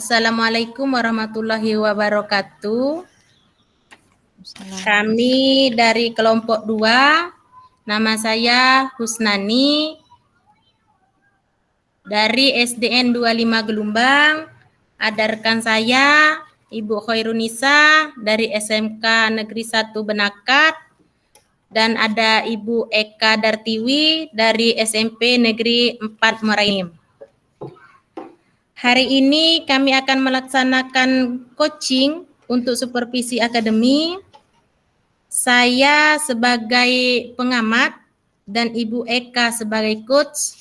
Assalamualaikum warahmatullahi wabarakatuh. Salam. Kami dari kelompok 2, nama saya Husnani dari SDN 25 Gelumbang. Ada rekan saya Ibu Khairunisa dari SMK Negeri 1 Benakat dan ada Ibu Eka Dartiwi dari SMP Negeri 4 Meraim. Hari ini kami akan melaksanakan coaching untuk supervisi akademi. Saya sebagai pengamat dan Ibu Eka sebagai coach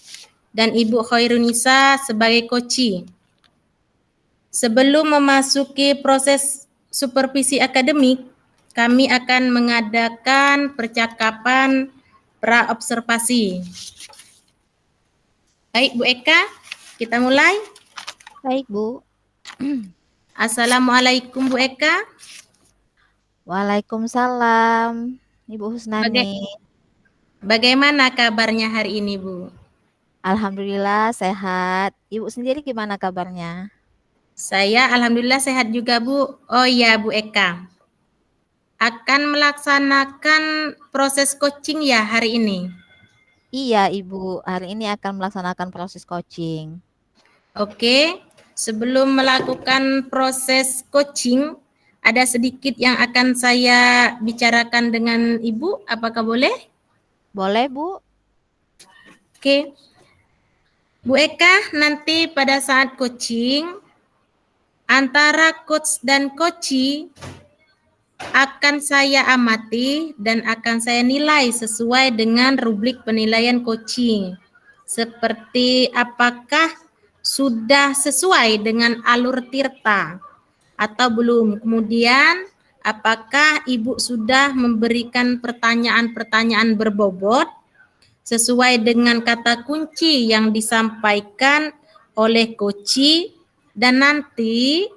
dan Ibu Khairunisa sebagai coachee. Sebelum memasuki proses supervisi akademik, kami akan mengadakan percakapan pra-observasi. Baik, Bu Eka, kita mulai. Baik, Bu. Assalamualaikum, Bu Eka. Waalaikumsalam, Ibu Husnani. Bagaimana kabarnya hari ini, Bu? Alhamdulillah sehat. Ibu sendiri gimana kabarnya? Saya alhamdulillah sehat juga, Bu. Oh iya, Bu Eka. Akan melaksanakan proses coaching ya hari ini? Iya, Ibu. Hari ini akan melaksanakan proses coaching. Oke. Sebelum melakukan proses coaching, ada sedikit yang akan saya bicarakan dengan Ibu. Apakah boleh? Boleh, Bu? Oke. Bu Eka, nanti pada saat coaching, antara coach dan coachee akan saya amati dan akan saya nilai sesuai dengan rubrik penilaian coaching. Seperti apakah sudah sesuai dengan alur tirta atau belum. Kemudian apakah Ibu sudah memberikan pertanyaan-pertanyaan berbobot sesuai dengan kata kunci yang disampaikan oleh coachee, dan nanti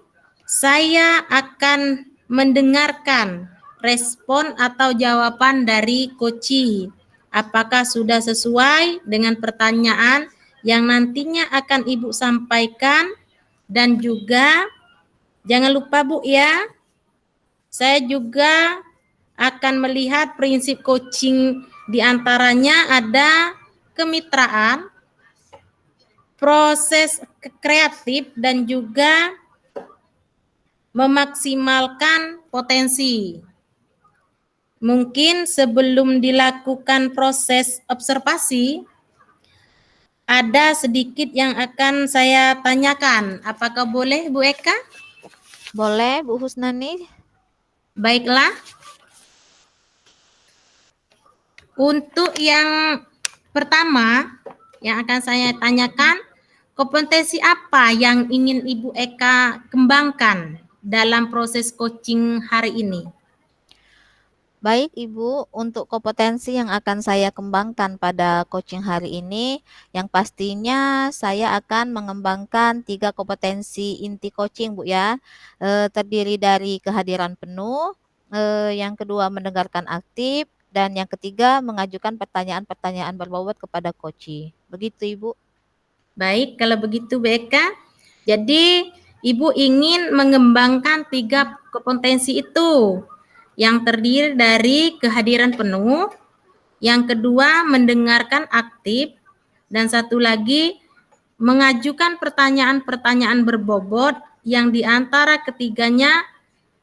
saya akan mendengarkan respon atau jawaban dari coachee. Apakah sudah sesuai dengan pertanyaan yang nantinya akan Ibu sampaikan, dan juga jangan lupa, Bu, ya, saya juga akan melihat prinsip coaching, diantaranya ada kemitraan, proses kreatif, dan juga memaksimalkan potensi. Mungkin sebelum dilakukan proses observasi, ada sedikit yang akan saya tanyakan. Apakah boleh, Bu Eka? Boleh, Bu Husnani. Baiklah. Untuk yang pertama yang akan saya tanyakan, kompetensi apa yang ingin Ibu Eka kembangkan dalam proses coaching hari ini? Baik, Ibu, untuk kompetensi yang akan saya kembangkan pada coaching hari ini, yang pastinya saya akan mengembangkan 3 kompetensi inti coaching, Bu, ya. Terdiri dari kehadiran penuh, yang kedua mendengarkan aktif, dan yang ketiga mengajukan pertanyaan-pertanyaan berbobot kepada coachee. Begitu, Ibu. Baik, kalau begitu Bu Eka, jadi Ibu ingin mengembangkan 3 kompetensi itu, yang terdiri dari kehadiran penuh, yang kedua mendengarkan aktif, dan satu lagi mengajukan pertanyaan-pertanyaan berbobot, yang diantara ketiganya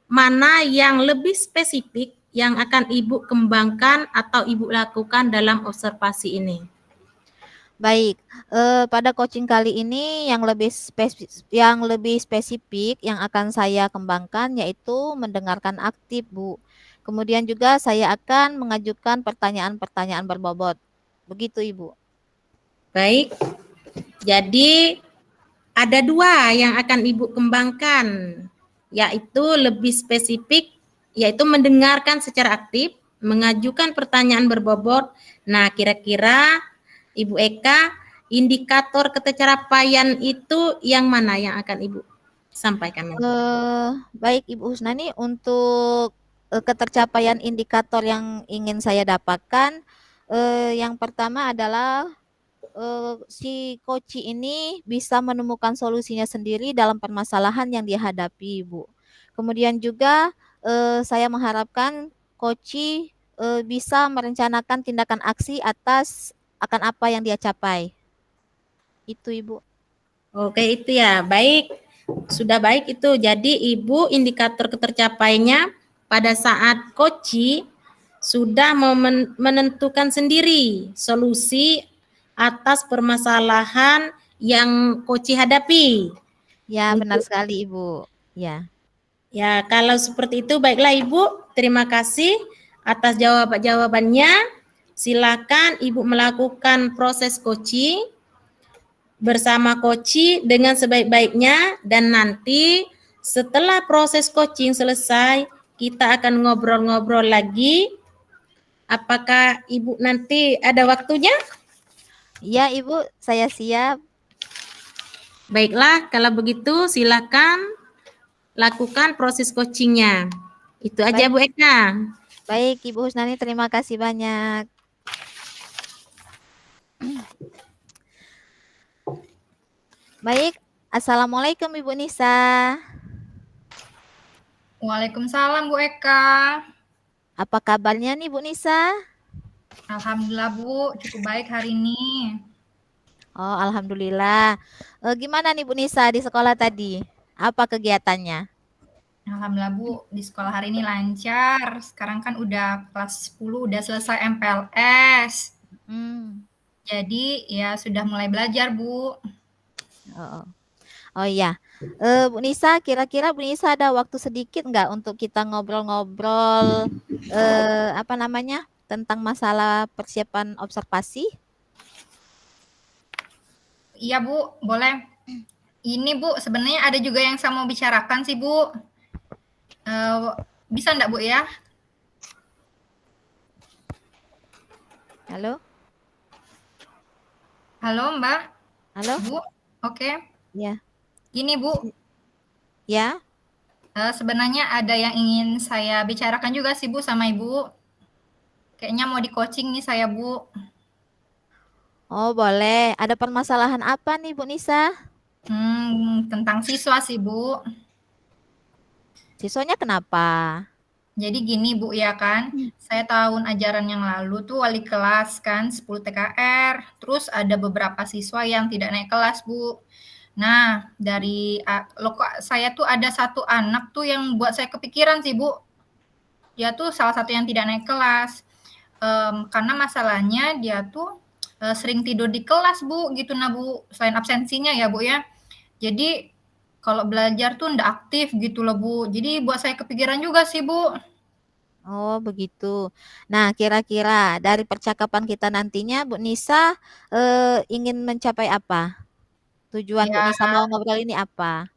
mana yang lebih spesifik yang akan Ibu kembangkan atau Ibu lakukan dalam observasi ini? Baik, pada coaching kali ini yang lebih spesifik yang akan saya kembangkan yaitu mendengarkan aktif, Bu. Kemudian juga saya akan mengajukan pertanyaan-pertanyaan berbobot. Begitu, Ibu. Baik, jadi ada 2 yang akan Ibu kembangkan, yaitu lebih spesifik, yaitu mendengarkan secara aktif, mengajukan pertanyaan berbobot. Nah, kira-kira Ibu Eka, indikator ketercapaian itu yang mana yang akan Ibu sampaikan? Baik, Ibu Husnani, untuk ketercapaian indikator yang ingin saya dapatkan, yang pertama adalah si koci ini bisa menemukan solusinya sendiri dalam permasalahan yang dia hadapi, Ibu. Kemudian juga saya mengharapkan koci bisa merencanakan tindakan aksi atas akan apa yang dia capai. Itu, Ibu. Oke, itu ya. Baik. Sudah baik itu. Jadi Ibu indikator ketercapaiannya pada saat koci sudah menentukan sendiri solusi atas permasalahan yang koci hadapi. Ya, benar Untuk sekali, Ibu. Ya. ya, kalau seperti itu baiklah Ibu. Terima kasih atas jawabannya. Silakan Ibu melakukan proses coaching bersama koci dengan sebaik-baiknya, dan nanti setelah proses coaching selesai kita akan ngobrol-ngobrol lagi. Apakah Ibu nanti ada waktunya? Ya, Ibu, saya siap. Baiklah, kalau begitu silakan lakukan proses coachingnya. Itu aja Baik, Bu Eka. baik Ibu Husnani, terima kasih banyak. Baik, Assalamualaikum Ibu Nisa. Waalaikumsalam Bu Eka. Apa kabarnya nih Bu Nisa? Alhamdulillah Bu, cukup baik hari ini. Oh, alhamdulillah. Gimana nih Bu Nisa di sekolah tadi? Apa kegiatannya? Alhamdulillah Bu, di sekolah hari ini lancar. Sekarang kan udah kelas 10, udah selesai MPLS. Hmm. Jadi ya sudah mulai belajar Bu. Oh, oh iya. Bu Nisa, kira-kira Bu Nisa ada waktu sedikit nggak untuk kita ngobrol-ngobrol apa namanya tentang masalah persiapan observasi? Iya Bu, boleh. Ini Bu, sebenarnya ada juga yang saya mau bicarakan sih Bu. Bisa enggak Bu ya? Halo? Halo Mbak? Halo? Bu? Oke. Ya. Gini Bu, Ya. sebenarnya ada yang ingin saya bicarakan juga sih Bu sama Ibu. Kayaknya mau di-coaching nih saya Bu. Oh, boleh. Ada permasalahan apa nih, Bu Nisa? Tentang siswa sih Bu. Siswanya kenapa? Jadi gini Bu ya kan, saya tahun ajaran yang lalu tuh wali kelas kan 10 TKR, terus ada beberapa siswa yang tidak naik kelas Bu. Nah, dari saya tuh ada satu anak tuh yang buat saya kepikiran sih Bu. Dia tuh salah satu yang tidak naik kelas. Karena masalahnya dia tuh sering tidur di kelas Bu, gitu nah Bu. Selain absensinya ya Bu ya. Jadi kalau belajar tuh ndak aktif gitu loh Bu. Jadi buat saya kepikiran juga sih Bu. Oh, begitu. Nah, kira-kira dari percakapan kita nantinya, Bu Nisa ingin mencapai apa? Tujuan Bu Ya, Nisa mau ngobrol ini apa?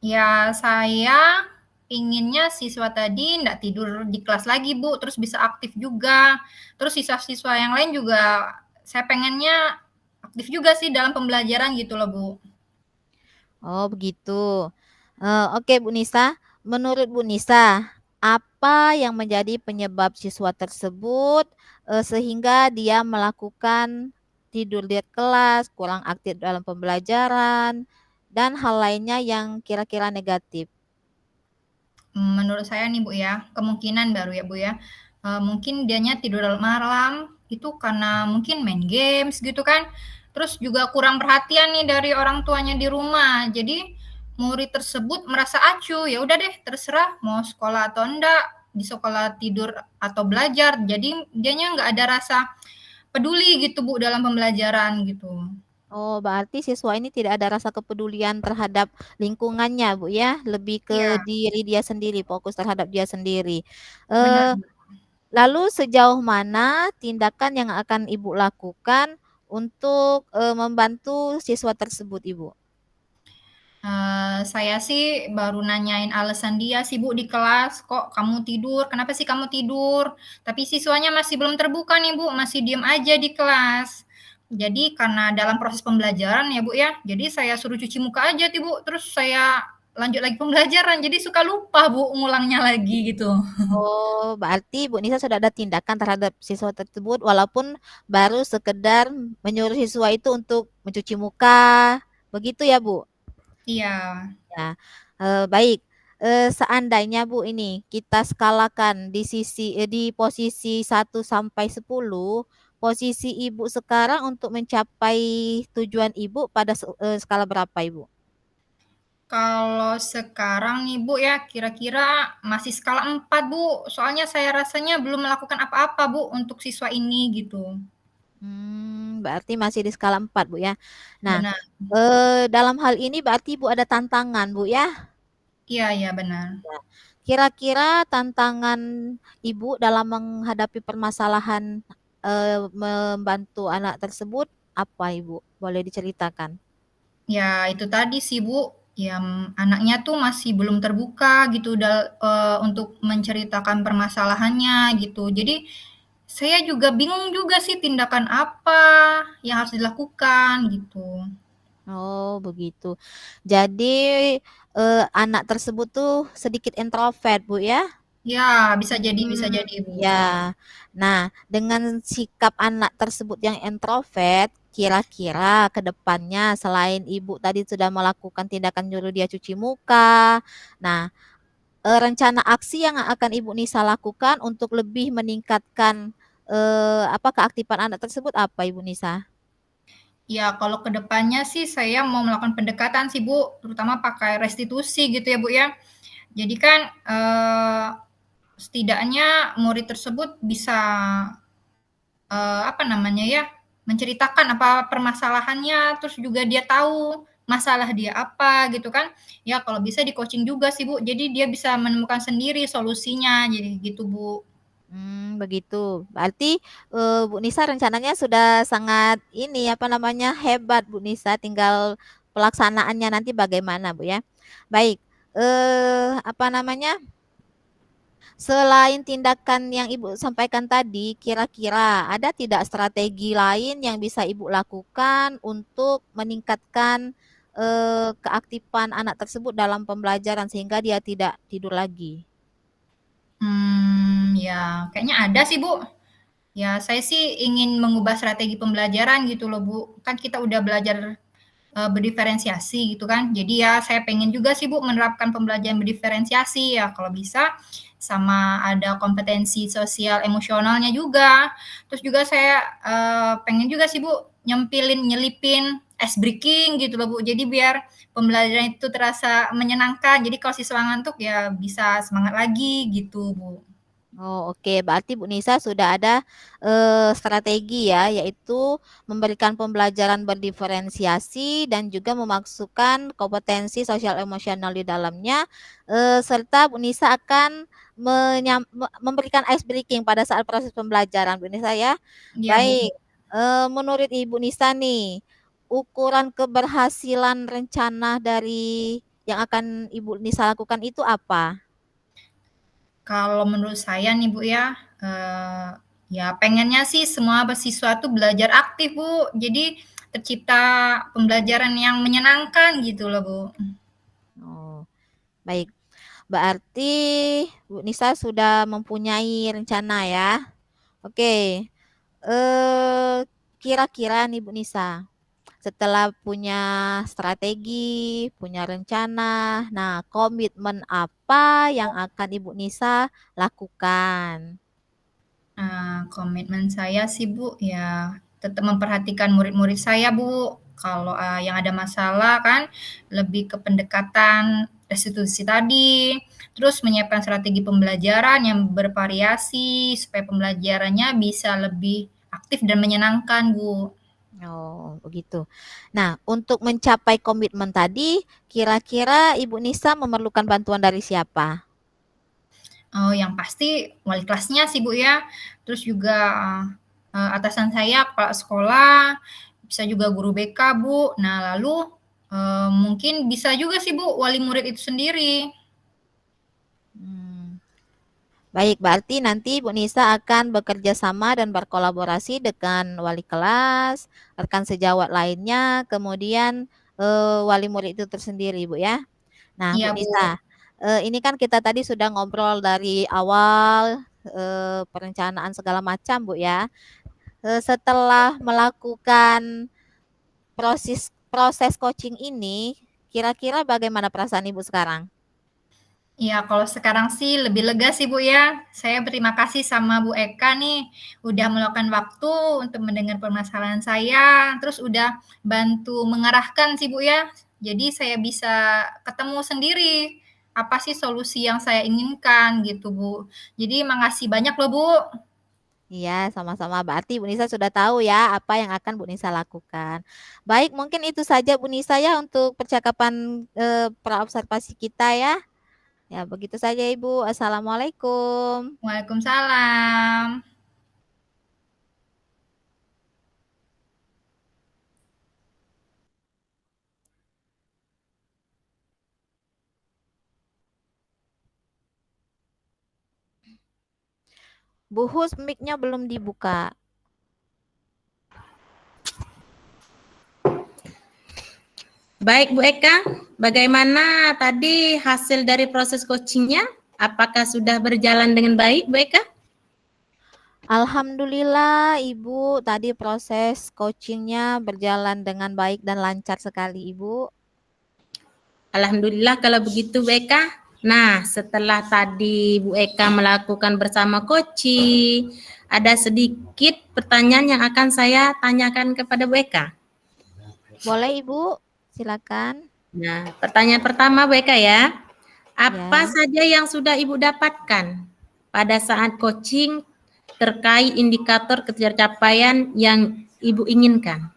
ya saya inginnya siswa tadi ndak tidur di kelas lagi Bu, terus bisa aktif juga. Terus siswa-siswa yang lain juga saya pengennya aktif juga sih dalam pembelajaran gitu loh Bu. Oh, begitu. Oke, Bu Nisa. Menurut Bu Nisa, apa yang menjadi penyebab siswa tersebut sehingga dia melakukan tidur di kelas, kurang aktif dalam pembelajaran, dan hal lainnya yang kira-kira negatif? Menurut saya nih Bu ya, kemungkinan baru ya Bu ya, mungkin dianya tidur malam itu karena mungkin main games gitu kan, terus juga kurang perhatian nih dari orang tuanya di rumah. Jadi murid tersebut merasa acuh, ya udah deh terserah mau sekolah atau enggak, di sekolah tidur atau belajar. Jadi dianya nggak ada rasa peduli gitu Bu dalam pembelajaran gitu. Oh, berarti siswa ini tidak ada rasa kepedulian terhadap lingkungannya, Bu ya, lebih ke Iya, diri dia sendiri, fokus terhadap dia sendiri. benar. Eh, Lalu sejauh mana tindakan yang akan Ibu lakukan untuk membantu siswa tersebut, Ibu? Saya sih baru nanyain alasan dia sih Bu di kelas, "Kok kamu tidur? Kenapa sih kamu tidur?" Tapi siswanya masih belum terbuka nih Bu, masih diem aja di kelas. Jadi karena dalam proses pembelajaran ya Bu ya, jadi saya suruh cuci muka aja tuh Bu, terus saya lanjut lagi pembelajaran, jadi suka lupa Bu ngulangnya lagi gitu. Oh, berarti Bu Nisa sudah ada tindakan terhadap siswa tersebut walaupun baru sekedar menyuruh siswa itu untuk mencuci muka, begitu ya Bu? Iya. Ya, baik. Seandainya Bu ini kita skalakan di posisi 1 sampai 10, posisi Ibu sekarang untuk mencapai tujuan Ibu pada skala berapa Ibu? Kalau sekarang nih Bu ya, kira-kira masih skala 4 Bu, soalnya saya rasanya belum melakukan apa-apa Bu untuk siswa ini gitu. Berarti masih di skala 4 Bu ya. Nah, Benar. dalam hal ini berarti Ibu ada tantangan Bu ya? Iya iya benar. Ya. Kira-kira tantangan Ibu dalam menghadapi permasalahan membantu anak tersebut apa Ibu? Boleh diceritakan? Ya itu tadi sih Bu, ya anaknya tuh masih belum terbuka gitu untuk menceritakan permasalahannya gitu. Jadi saya juga bingung juga sih tindakan apa yang harus dilakukan gitu. Oh, begitu. Jadi anak tersebut tuh sedikit introvert, Bu ya? Ya, bisa Hmm, jadi Bu. ya. Nah, dengan sikap anak tersebut yang introvert, kira-kira ke depannya selain Ibu tadi sudah melakukan tindakan nyuruh dia cuci muka, nah, rencana aksi yang akan Ibu Nisa lakukan untuk lebih meningkatkan apa keaktifan anak tersebut apa Ibu Nisa? Ya, kalau ke depannya sih saya mau melakukan pendekatan sih Bu, terutama pakai restitusi gitu ya Bu ya. Jadi kan setidaknya murid tersebut bisa apa namanya ya, menceritakan apa permasalahannya, terus juga dia tahu masalah dia apa gitu kan. Ya kalau bisa di-coaching juga sih Bu, jadi dia bisa menemukan sendiri solusinya, jadi gitu Bu. Begitu. Berarti, Bu Nisa rencananya sudah sangat ini, apa namanya, hebat Bu Nisa, tinggal pelaksanaannya nanti bagaimana, Bu, ya. Baik, apa namanya, selain tindakan yang Ibu sampaikan tadi, kira-kira ada tidak strategi lain yang bisa Ibu lakukan untuk meningkatkan, keaktifan anak tersebut dalam pembelajaran sehingga dia tidak tidur lagi? Ya kayaknya ada sih Bu. Ya saya sih ingin mengubah strategi pembelajaran gitu loh Bu. Kan kita udah belajar berdiferensiasi gitu kan. Jadi ya saya pengen juga sih Bu menerapkan pembelajaran berdiferensiasi ya kalau bisa sama ada kompetensi sosial emosionalnya juga. Terus juga saya pengen juga sih Bu nyelipin ice breaking gitu loh Bu. Jadi biar pembelajaran itu terasa menyenangkan. Jadi kalau siswa ngantuk ya bisa semangat lagi gitu Bu. Oh, oke. Berarti Bu Nisa sudah ada strategi ya, yaitu memberikan pembelajaran berdiferensiasi dan juga memasukkan kompetensi sosial emosional di dalamnya, serta Bu Nisa akan memberikan ice breaking pada saat proses pembelajaran, Bu Nisa ya. Iya Bu. Baik, menurut Ibu Nisa nih, ukuran keberhasilan rencana dari yang akan Ibu Nisa lakukan itu apa? Kalau menurut saya nih Bu ya, ya pengennya sih semua siswa tuh belajar aktif Bu, jadi tercipta pembelajaran yang menyenangkan gitu loh Bu. Oh, baik. Berarti Bu Nisa sudah mempunyai rencana ya. Oke. Kira-kira nih Bu Nisa, setelah punya strategi, punya rencana, nah komitmen apa yang akan Ibu Nisa lakukan? Komitmen saya sih Bu, ya tetap memperhatikan murid-murid saya Bu. Kalau yang ada masalah kan lebih ke pendekatan restitusi tadi, terus menyiapkan strategi pembelajaran yang bervariasi supaya pembelajarannya bisa lebih aktif dan menyenangkan Bu. Oh, begitu. Nah, untuk mencapai komitmen tadi, kira-kira Ibu Nisa memerlukan bantuan dari siapa? Oh, yang pasti wali kelasnya sih, Bu, ya. Terus juga, atasan saya kepala sekolah, bisa juga guru BK, Bu. Nah, lalu, mungkin bisa juga sih, Bu, wali murid itu sendiri. Hmm. Baik, berarti nanti Bu Nisa akan bekerja sama dan berkolaborasi dengan wali kelas, rekan sejawat lainnya, kemudian wali murid itu tersendiri, Bu ya. Nah, Bu Iya, Bu. Nisa, ini kan kita tadi sudah ngobrol dari awal, perencanaan segala macam, Bu, ya. Setelah melakukan proses proses coaching ini, kira-kira bagaimana perasaan Ibu sekarang? Iya, kalau sekarang sih lebih lega sih, Bu, ya. Saya berterima kasih sama Bu Eka nih, udah meluangkan waktu untuk mendengar permasalahan saya, terus udah bantu mengarahkan sih, Bu, ya. Jadi saya bisa ketemu sendiri, apa sih solusi yang saya inginkan gitu, Bu. Jadi makasih banyak loh, Bu. Iya, sama-sama. Berarti Bu Nisa sudah tahu ya apa yang akan Bu Nisa lakukan. Baik, mungkin itu saja Bu Nisa ya untuk percakapan praobservasi kita ya. Ya, begitu saja Ibu. Assalamualaikum. Waalaikumsalam. Bu Hus, mic-nya belum dibuka. Baik Bu Eka, bagaimana tadi hasil dari proses coachingnya? Apakah sudah berjalan dengan baik Bu Eka? Alhamdulillah Ibu, tadi proses coachingnya berjalan dengan baik dan lancar sekali Ibu. Alhamdulillah kalau begitu Bu Eka. Nah, setelah tadi Bu Eka melakukan bersama coaching, ada sedikit pertanyaan yang akan saya tanyakan kepada Bu Eka. Boleh Ibu, silakan. Nah, pertanyaan pertama Bu Eka ya. Apa Ya. saja yang sudah Ibu dapatkan pada saat coaching terkait indikator pencapaian yang Ibu inginkan?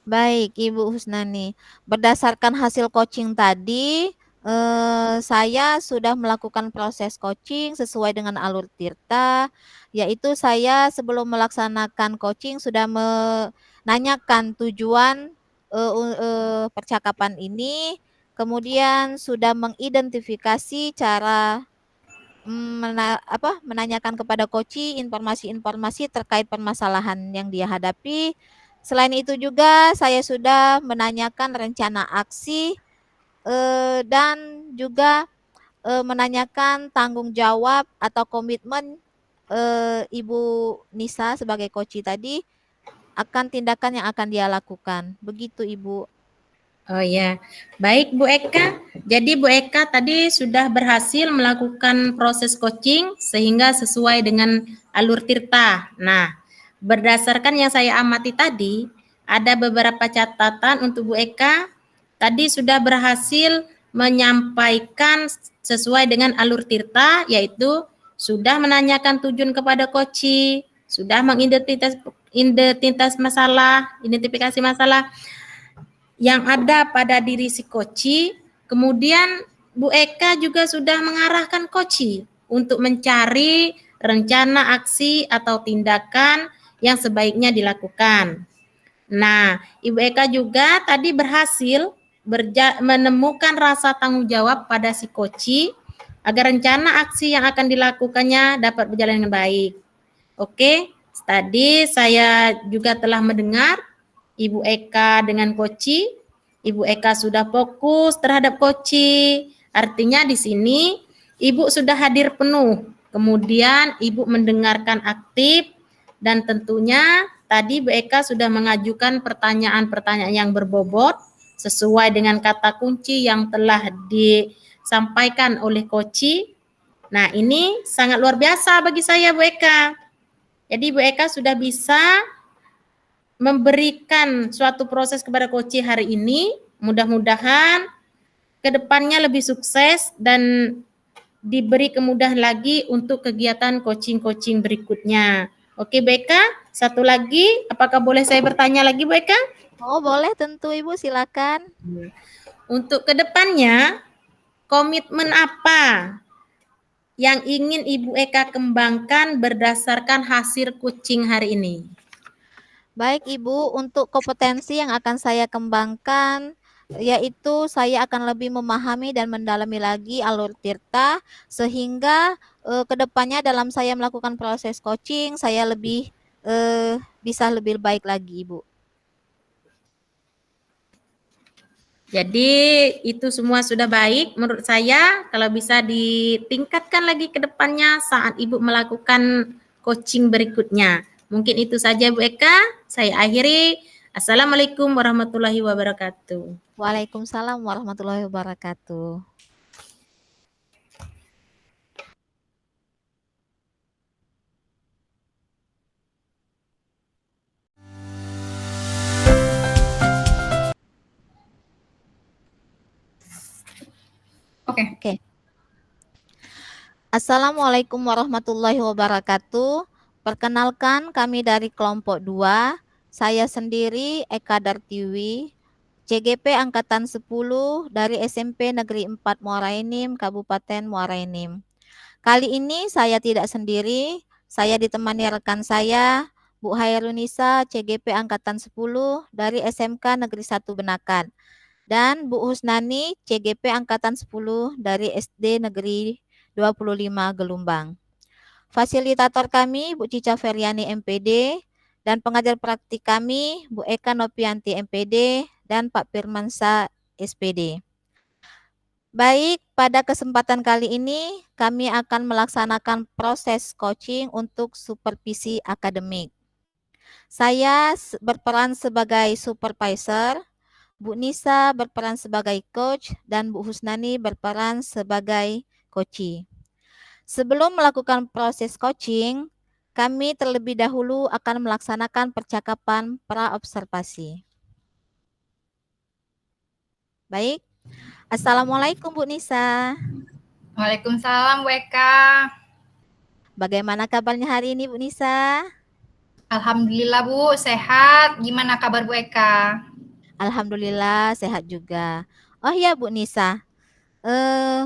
Baik, Ibu Husnani. Berdasarkan hasil coaching tadi, saya sudah melakukan proses coaching sesuai dengan alur Tirta, yaitu saya sebelum melaksanakan coaching sudah menanyakan tujuan percakapan ini, kemudian sudah mengidentifikasi cara menanyakan kepada coach informasi-informasi terkait permasalahan yang dia hadapi. Selain itu juga saya sudah menanyakan rencana aksi dan juga menanyakan tanggung jawab atau komitmen Ibu Nisa sebagai coach tadi akan tindakan yang akan dia lakukan. Begitu Ibu. Oh ya, baik Bu Eka. Jadi Bu Eka tadi sudah berhasil melakukan proses coaching sehingga sesuai dengan alur Tirta. Nah, berdasarkan yang saya amati tadi, ada beberapa catatan untuk Bu Eka. Tadi sudah berhasil menyampaikan sesuai dengan alur Tirta, yaitu sudah menanyakan tujuan kepada coach, sudah identifikasi masalah yang ada pada diri si koci. Kemudian Bu Eka juga sudah mengarahkan koci untuk mencari rencana aksi atau tindakan yang sebaiknya dilakukan. Nah, Ibu Eka juga tadi berhasil menemukan rasa tanggung jawab pada si koci agar rencana aksi yang akan dilakukannya dapat berjalan dengan baik. Oke, tadi saya juga telah mendengar Ibu Eka dengan Koci. Ibu Eka sudah fokus terhadap Koci. Artinya di sini Ibu sudah hadir penuh. Kemudian Ibu mendengarkan aktif dan tentunya tadi Bu Eka sudah mengajukan pertanyaan-pertanyaan yang berbobot sesuai dengan kata kunci yang telah disampaikan oleh Koci. Nah, ini sangat luar biasa bagi saya Bu Eka. Jadi Bu Eka sudah bisa memberikan suatu proses kepada Koci hari ini. Mudah-mudahan ke depannya lebih sukses dan diberi kemudahan lagi untuk kegiatan coaching-coaching berikutnya. Oke Bu Eka, satu lagi, apakah boleh saya bertanya lagi Bu Eka? Oh boleh tentu Ibu, silakan. Untuk ke depannya, komitmen apa yang ingin Ibu Eka kembangkan berdasarkan hasil coaching hari ini? Baik Ibu, untuk kompetensi yang akan saya kembangkan, yaitu saya akan lebih memahami dan mendalami lagi alur Tirta, sehingga kedepannya dalam saya melakukan proses coaching, saya lebih bisa lebih baik lagi Ibu. Jadi itu semua sudah baik menurut saya. Kalau bisa ditingkatkan lagi ke depannya saat Ibu melakukan coaching berikutnya. Mungkin itu saja Bu Eka. Saya akhiri. Assalamualaikum warahmatullahi wabarakatuh. Waalaikumsalam warahmatullahi wabarakatuh. Oke. Assalamualaikum warahmatullahi wabarakatuh. Perkenalkan, kami dari kelompok 2. Saya sendiri Eka Dartiwi, CGP Angkatan 10 dari SMP Negeri 4 Muara Enim, Kabupaten Muara Enim. Kali ini saya tidak sendiri, saya ditemani rekan saya, Bu Hairunisa, CGP Angkatan 10 dari SMK Negeri 1 Benakan, dan Bu Husnani, CGP Angkatan 10 dari SD Negeri 25 Gelumbang. Fasilitator kami Bu Cica Feriani MPD, dan pengajar praktik kami Bu Eka Nopianti MPD dan Pak Firmansa SPD. Baik, pada kesempatan kali ini kami akan melaksanakan proses coaching untuk supervisi akademik. Saya berperan sebagai supervisor, Bu Nisa berperan sebagai coach, dan Bu Husnani berperan sebagai coachee. Sebelum melakukan proses coaching, kami terlebih dahulu akan melaksanakan percakapan pra-observasi. Baik, Assalamualaikum Bu Nisa. Waalaikumsalam Bu Eka. Bagaimana kabarnya hari ini Bu Nisa? Alhamdulillah Bu, sehat. Gimana kabar Bu Eka? Alhamdulillah sehat juga. Oh ya Bu Nisa,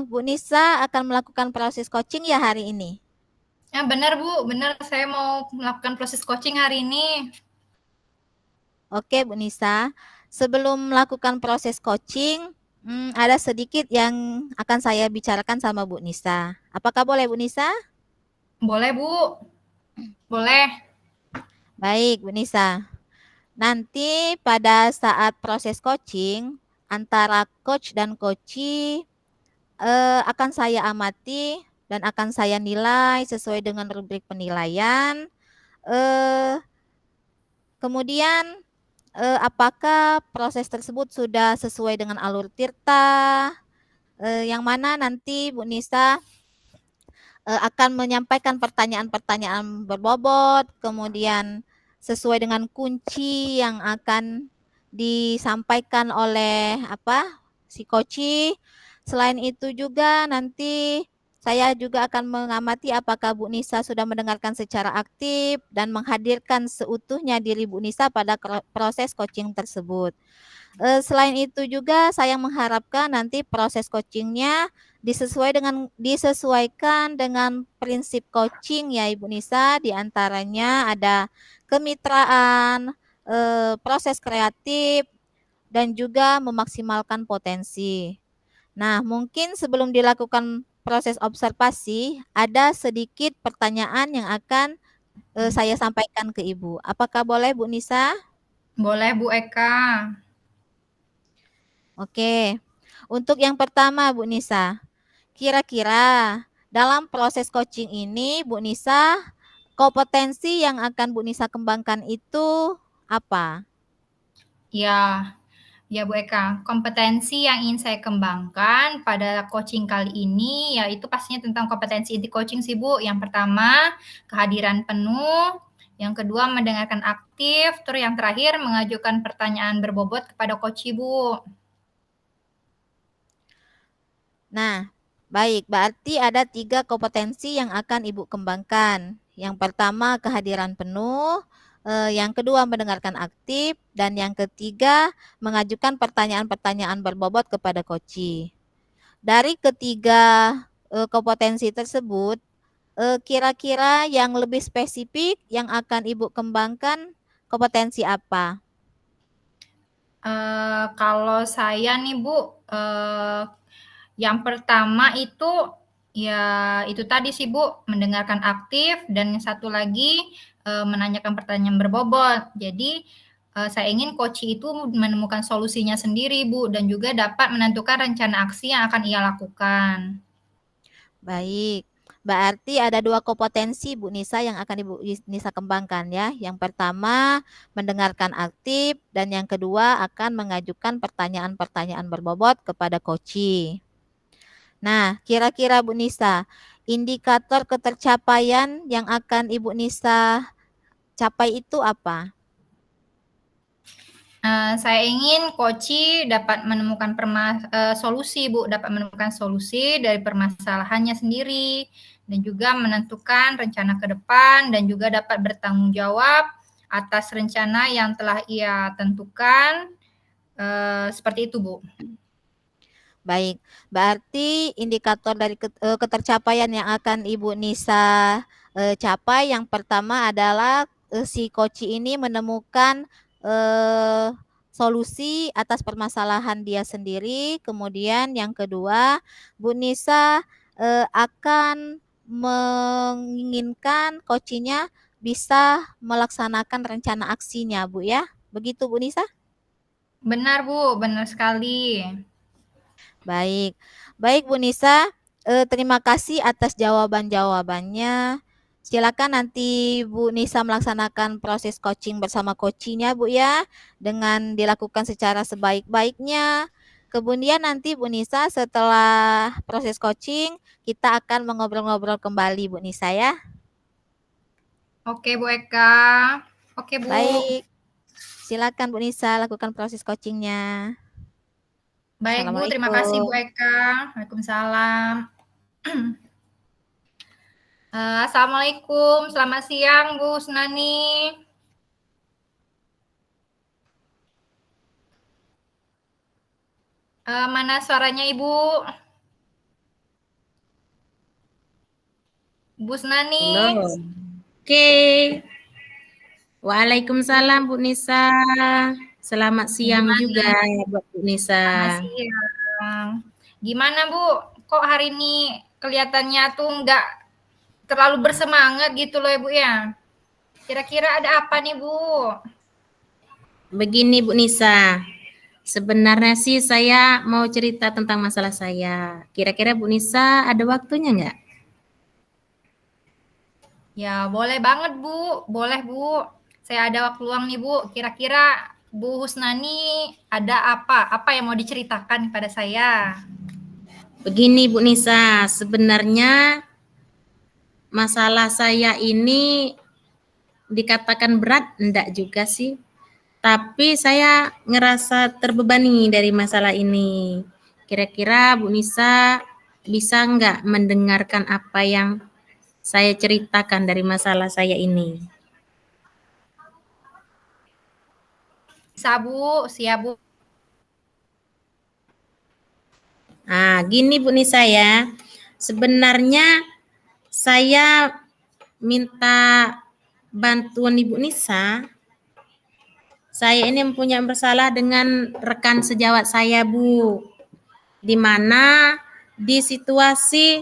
Bu Nisa akan melakukan proses coaching ya hari ini? Ya benar Bu, benar saya mau melakukan proses coaching hari ini. Oke Bu Nisa, sebelum melakukan proses coaching, ada sedikit yang akan saya bicarakan sama Bu Nisa. Apakah boleh Bu Nisa? Boleh Bu, boleh. Baik Bu Nisa, nanti pada saat proses coaching antara coach dan coachee akan saya amati dan akan saya nilai sesuai dengan rubrik penilaian. Kemudian apakah proses tersebut sudah sesuai dengan alur tirta, yang mana nanti Bu Nisa akan menyampaikan pertanyaan-pertanyaan berbobot, kemudian sesuai dengan kunci yang akan disampaikan oleh si coachee. Selain itu juga nanti saya juga akan mengamati apakah Bu Nisa sudah mendengarkan secara aktif dan menghadirkan seutuhnya diri Bu Nisa pada proses coaching tersebut. Selain itu juga saya mengharapkan nanti proses coachingnya disesuaikan dengan prinsip coaching ya Ibu Nisa, diantaranya ada kemitraan, proses kreatif, dan juga memaksimalkan potensi. Nah, mungkin sebelum dilakukan proses observasi, ada sedikit pertanyaan yang akan saya sampaikan ke Ibu. Apakah boleh Bu Nisa? Boleh Bu Eka. Oke, untuk yang pertama Bu Nisa, kira-kira dalam proses coaching ini Bu Nisa, kompetensi yang akan Bu Nisa kembangkan itu apa? Ya Bu Eka, kompetensi yang ingin saya kembangkan pada coaching kali ini yaitu pastinya tentang kompetensi inti coaching sih Bu. Yang pertama, kehadiran penuh. Yang kedua, mendengarkan aktif. Terus yang terakhir, mengajukan pertanyaan berbobot kepada coachee Bu. Nah, baik, berarti ada 3 kompetensi yang akan Ibu kembangkan. Yang pertama, kehadiran penuh. Yang kedua, mendengarkan aktif. Dan yang ketiga, mengajukan pertanyaan-pertanyaan berbobot kepada coachee. Dari ketiga kompetensi tersebut, kira-kira yang lebih spesifik yang akan Ibu kembangkan kompetensi apa? Kalau saya nih Bu, yang pertama itu ya itu tadi sih Bu, mendengarkan aktif, dan yang satu lagi menanyakan pertanyaan berbobot. Jadi Saya ingin koci itu menemukan solusinya sendiri, Bu, dan juga dapat menentukan rencana aksi yang akan ia lakukan. Baik, berarti ada 2 kompetensi Bu Nisa yang akan Ibu Nisa kembangkan ya. Yang pertama mendengarkan aktif dan yang kedua akan mengajukan pertanyaan-pertanyaan berbobot kepada koci. Nah, kira-kira Bu Nisa, indikator ketercapaian yang akan Ibu Nisa capai itu apa? Saya ingin koci dapat menemukan solusi, Bu, dapat menemukan solusi dari permasalahannya sendiri dan juga menentukan rencana ke depan dan juga dapat bertanggung jawab atas rencana yang telah ia tentukan, seperti itu, Bu. Baik, berarti indikator dari ketercapaian yang akan Ibu Nisa capai yang pertama adalah si koci ini menemukan solusi atas permasalahan dia sendiri. Kemudian yang kedua, Bu Nisa akan menginginkan kocinya bisa melaksanakan rencana aksinya, Bu ya. Begitu Bu Nisa? Benar, Bu, benar sekali. Baik, baik Bu Nisa, terima kasih atas jawaban-jawabannya. Silakan nanti Bu Nisa melaksanakan proses coaching bersama coachingnya Bu ya, dengan dilakukan secara sebaik-baiknya. Kemudian nanti Bu Nisa setelah proses coaching, kita akan mengobrol-ngobrol kembali Bu Nisa ya. Oke, Bu Eka. Oke, Bu. Baik, silakan Bu Nisa lakukan proses coachingnya. Baik, Bu. Terima kasih, Bu Eka. Waalaikumsalam. Assalamualaikum. Selamat siang, Bu Sunani. Mana suaranya Ibu? Bu Sunani. Halo. Oke. Waalaikumsalam Bu Nisa. Selamat siang juga buat Bu Nisa. Selamat siang. Gimana Bu? Kok hari ini kelihatannya tuh nggak terlalu bersemangat gitu loh ya Bu ya? Kira-kira ada apa nih Bu? Begini Bu Nisa, sebenarnya sih saya mau cerita tentang masalah saya. Kira-kira Bu Nisa ada waktunya nggak? Ya boleh banget Bu, boleh Bu. Saya ada waktu luang nih Bu. Kira-kira Bu Husnani ada apa? Apa yang mau diceritakan kepada saya? Begini Bu Nisa, sebenarnya masalah saya ini dikatakan berat, enggak juga sih. Tapi saya ngerasa terbebani dari masalah ini. Kira-kira Bu Nisa bisa nggak mendengarkan apa yang saya ceritakan dari masalah saya ini? Siap Bu. Nah, gini Bu Nisa ya. Sebenarnya saya minta bantuan Ibu Nisa. Saya ini mempunyai masalah dengan rekan sejawat saya, Bu. Di mana di situasi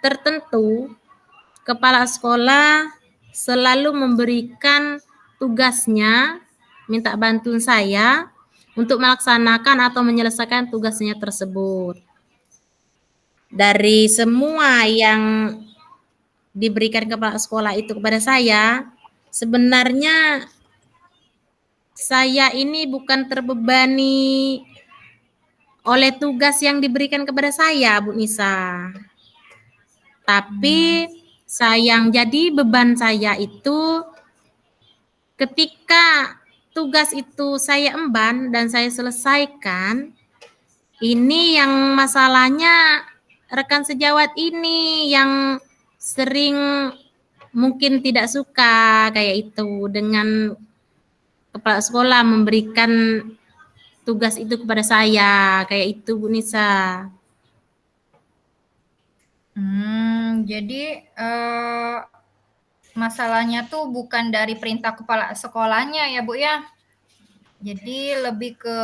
tertentu kepala sekolah selalu memberikan tugasnya, minta bantuan saya untuk melaksanakan atau menyelesaikan tugasnya tersebut. Dari semua yang diberikan kepala sekolah itu kepada saya, sebenarnya saya ini bukan terbebani oleh tugas yang diberikan kepada saya, Bu Nisa. Tapi sayang jadi beban saya itu ketika tugas itu saya emban dan saya selesaikan, ini yang masalahnya rekan sejawat ini yang sering mungkin tidak suka kayak itu dengan kepala sekolah memberikan tugas itu kepada saya kayak itu Bu Nisa. Jadi masalahnya tuh bukan dari perintah kepala sekolahnya ya Bu ya. Jadi lebih ke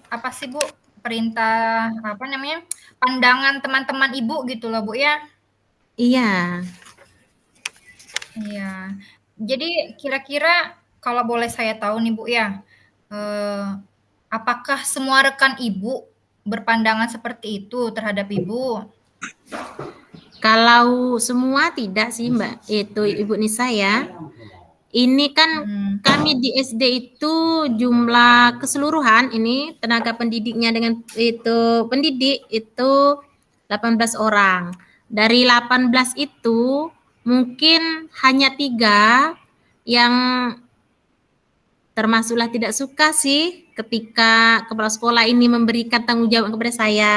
apa sih Bu? Perintah apa namanya? Pandangan teman-teman Ibu gitu loh Bu ya. Iya. Iya. Jadi kira-kira kalau boleh saya tahu nih Bu ya, apakah semua rekan Ibu berpandangan seperti itu terhadap Ibu? Kalau semua tidak sih Mbak, itu Ibu Nisa ya. Ini kan kami di SD itu jumlah keseluruhan ini tenaga pendidiknya dengan itu pendidik itu 18 orang. Dari 18 itu mungkin hanya 3 yang termasuklah tidak suka sih ketika kepala sekolah ini memberikan tanggung jawab kepada saya.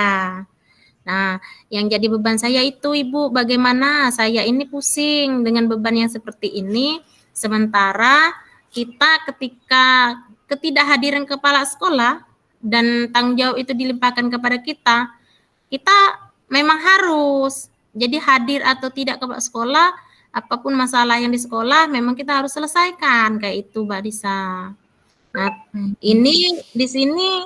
Nah, yang jadi beban saya itu Ibu, bagaimana saya ini pusing dengan beban yang seperti ini, sementara kita ketika ketidakhadiran kepala sekolah dan tanggung jawab itu dilimpahkan kepada kita memang harus jadi hadir atau tidak ke sekolah, apapun masalah yang di sekolah memang kita harus selesaikan kayak itu Mbak Disa. Nah, ini di sini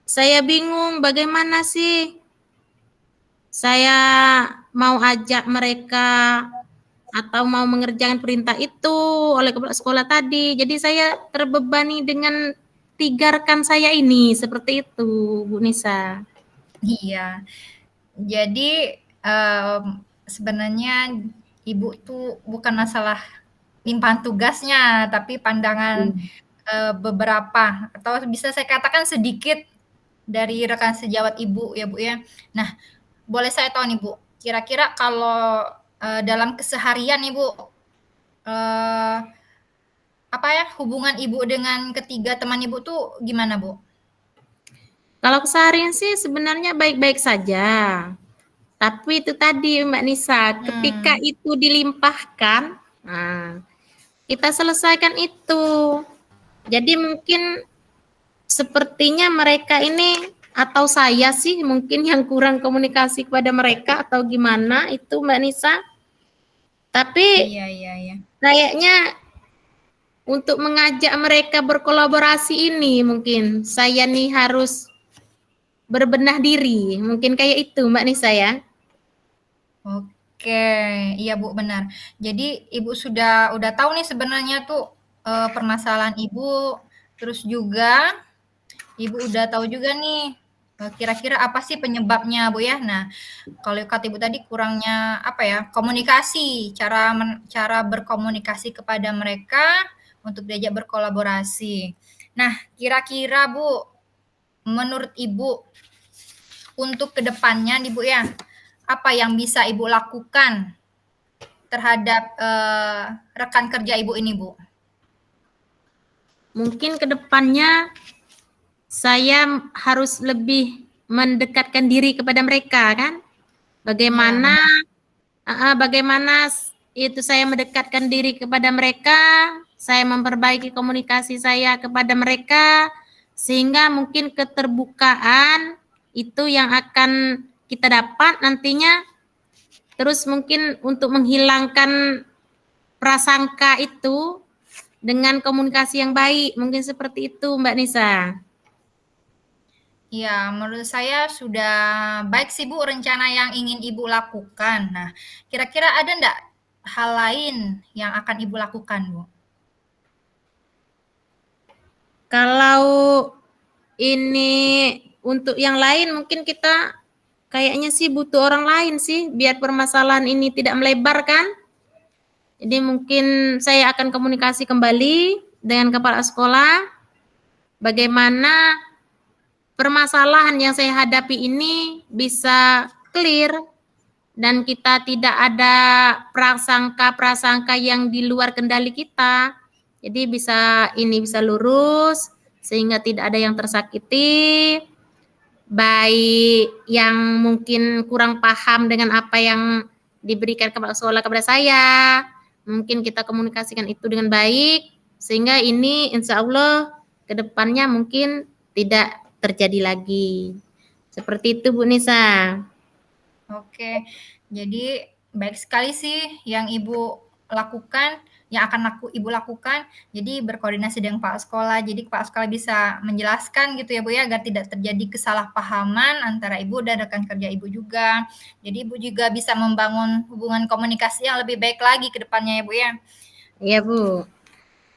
saya bingung bagaimana sih saya mau ajak mereka atau mau mengerjakan perintah itu oleh kepala sekolah tadi. Jadi saya terbebani dengan 3 rekan saya ini, seperti itu Bu Nisa. Iya. Jadi sebenarnya Ibu tuh bukan masalah limpahan tugasnya, tapi pandangan beberapa atau bisa saya katakan sedikit dari rekan sejawat Ibu ya Bu ya. Nah, boleh saya tahu nih Bu, kira-kira kalau dalam keseharian nih Bu, apa ya hubungan Ibu dengan ketiga teman Ibu tuh gimana Bu? Kalau keseharian sih sebenarnya baik-baik saja. Tapi itu tadi Mbak Nisa, ketika itu dilimpahkan, nah, kita selesaikan itu. Jadi mungkin sepertinya mereka ini atau saya sih mungkin yang kurang komunikasi kepada mereka atau gimana itu Mbak Nisa. Tapi Iya. kayaknya untuk mengajak mereka berkolaborasi ini mungkin saya nih harus berbenah diri. Mungkin kayak itu Mbak Nisa ya. Oke, iya Bu benar. Jadi Ibu udah tahu nih sebenarnya tuh permasalahan Ibu, terus juga Ibu udah tahu juga nih kira-kira apa sih penyebabnya Bu ya. Nah, kalau kata Ibu tadi kurangnya apa ya komunikasi, cara berkomunikasi kepada mereka untuk diajak berkolaborasi. Nah, kira-kira Bu, menurut Ibu untuk kedepannya nih Bu ya, apa yang bisa Ibu lakukan terhadap rekan kerja Ibu ini Bu? Mungkin kedepannya saya harus lebih mendekatkan diri kepada mereka kan. Bagaimana bagaimana itu saya mendekatkan diri kepada mereka, saya memperbaiki komunikasi saya kepada mereka sehingga mungkin keterbukaan itu yang akan kita dapat nantinya. Terus mungkin untuk menghilangkan prasangka itu dengan komunikasi yang baik, mungkin seperti itu Mbak Nisa. Ya, menurut saya sudah baik sih Bu rencana yang ingin Ibu lakukan. Nah, kira-kira ada enggak hal lain yang akan Ibu lakukan Bu? Kalau ini untuk yang lain mungkin kita kayaknya sih butuh orang lain sih biar permasalahan ini tidak melebar kan. Jadi mungkin saya akan komunikasi kembali dengan kepala sekolah bagaimana permasalahan yang saya hadapi ini bisa clear dan kita tidak ada prasangka-prasangka yang di luar kendali kita. Jadi bisa lurus sehingga tidak ada yang tersakiti, baik yang mungkin kurang paham dengan apa yang diberikan kepala sekolah kepada saya, mungkin kita komunikasikan itu dengan baik sehingga ini insya Allah ke depannya mungkin tidak terjadi lagi. Seperti itu Bu Nisa. Oke, jadi baik sekali sih yang Ibu lakukan, yang akan Ibu lakukan. Jadi berkoordinasi dengan Pak Sekolah, jadi Pak Sekolah bisa menjelaskan gitu ya Bu ya, agar tidak terjadi kesalahpahaman antara Ibu dan rekan kerja Ibu juga. Jadi Ibu juga bisa membangun hubungan komunikasi yang lebih baik lagi ke depannya ya Bu ya. Iya Bu.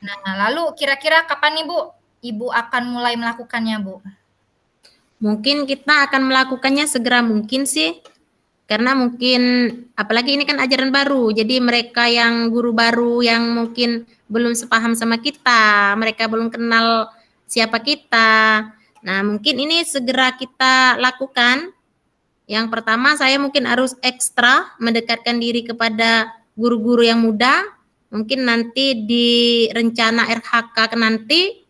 Nah, lalu kira-kira kapan nih Bu, Ibu akan mulai melakukannya Bu? Mungkin kita akan melakukannya segera mungkin sih, karena mungkin apalagi ini kan ajaran baru, jadi mereka yang guru baru yang mungkin belum sepaham sama kita, mereka belum kenal siapa kita. Nah, mungkin ini segera kita lakukan. Yang pertama saya mungkin harus ekstra mendekatkan diri kepada guru-guru yang muda. Mungkin nanti di rencana RHK nanti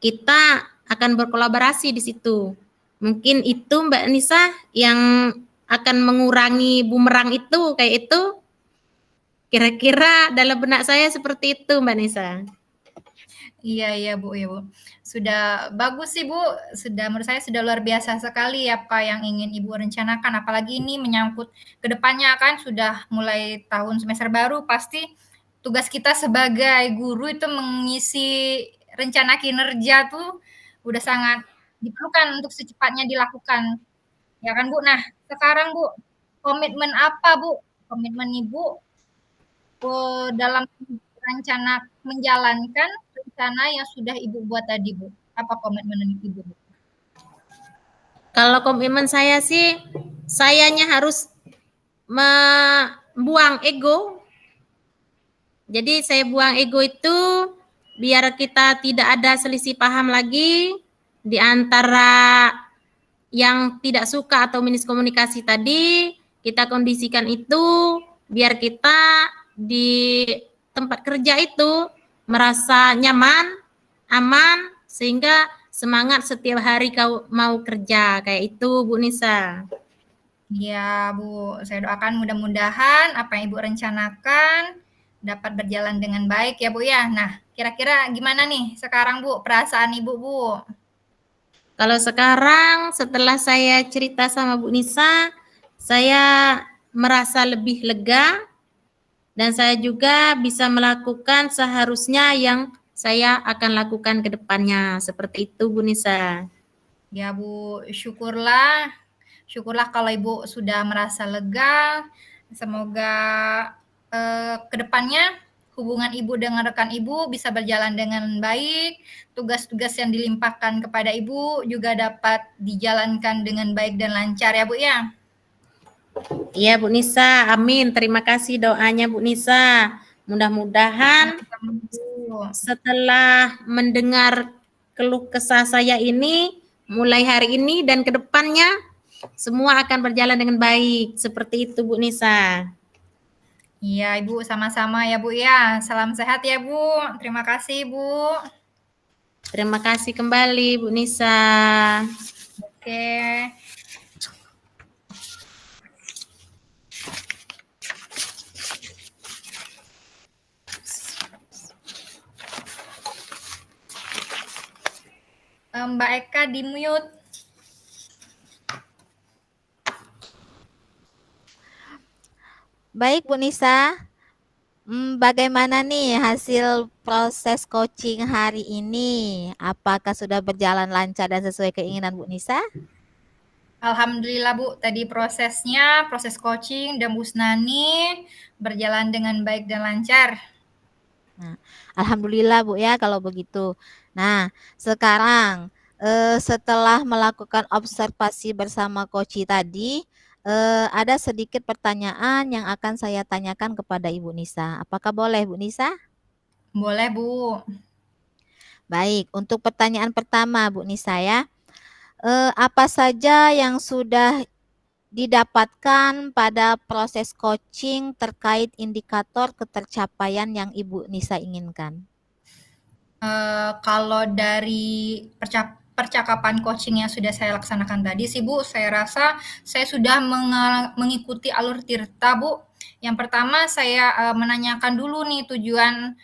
kita akan berkolaborasi di situ. Mungkin itu Mbak Nisa yang akan mengurangi bumerang itu kayak itu. Kira-kira dalam benak saya seperti itu Mbak Nisa. Iya Bu, ya Bu. Sudah bagus sih Bu, sudah menurut saya sudah luar biasa sekali apa yang ingin Ibu rencanakan, apalagi ini menyangkut ke depannya kan sudah mulai tahun semester baru, pasti tugas kita sebagai guru itu mengisi rencana kinerja tuh udah sangat diperlukan untuk secepatnya dilakukan. Ya kan Bu? Nah, sekarang Bu, komitmen apa Bu? Komitmen Ibu dalam rencana menjalankan rencana yang sudah Ibu buat tadi, Bu? Apa komitmen Ibu, Bu? Kalau komitmen saya sih, sayanya harus membuang ego. Jadi saya buang ego itu biar kita tidak ada selisih paham lagi di antara yang tidak suka atau miskomunikasi tadi, kita kondisikan itu biar kita di tempat kerja itu merasa nyaman, aman, sehingga semangat setiap hari kau mau kerja. Kayak itu Bu Nisa. Iya Bu, saya doakan mudah-mudahan apa yang Ibu rencanakan dapat berjalan dengan baik ya Bu ya. Nah, kira-kira gimana nih sekarang Bu perasaan Ibu Bu? Kalau sekarang setelah saya cerita sama Bu Nisa, saya merasa lebih lega dan saya juga bisa melakukan seharusnya yang saya akan lakukan ke depannya. Seperti itu Bu Nisa. Ya Bu, syukurlah. Syukurlah kalau Ibu sudah merasa lega. Semoga ke depannya hubungan Ibu dengan rekan Ibu bisa berjalan dengan baik. Tugas-tugas yang dilimpahkan kepada Ibu juga dapat dijalankan dengan baik dan lancar ya Bu ya. Iya Bu Nisa, amin. Terima kasih doanya Bu Nisa. Mudah-mudahan setelah mendengar keluh kesah saya ini, mulai hari ini dan ke depannya, semua akan berjalan dengan baik. Seperti itu Bu Nisa. Iya Ibu, sama-sama ya Bu ya. Salam sehat ya Bu. Terima kasih Bu. Terima kasih kembali Bu Nisa. Oke. Mbak Eka di mute. Baik Bu Nisa, bagaimana nih hasil proses coaching hari ini? Apakah sudah berjalan lancar dan sesuai keinginan Bu Nisa? Alhamdulillah Bu, tadi prosesnya, proses coaching dan Bu Snani berjalan dengan baik dan lancar. Nah, alhamdulillah Bu ya kalau begitu. Nah, sekarang setelah melakukan observasi bersama Koci tadi, ada sedikit pertanyaan yang akan saya tanyakan kepada Ibu Nisa. Apakah boleh Bu Nisa? Boleh Bu. Baik, untuk pertanyaan pertama Bu Nisa ya. Apa saja yang sudah didapatkan pada proses coaching terkait indikator ketercapaian yang Ibu Nisa inginkan? Kalau dari percakapan coaching yang sudah saya laksanakan tadi sih Bu, saya rasa saya sudah mengikuti alur Tirta Bu. Yang pertama saya menanyakan dulu nih tujuan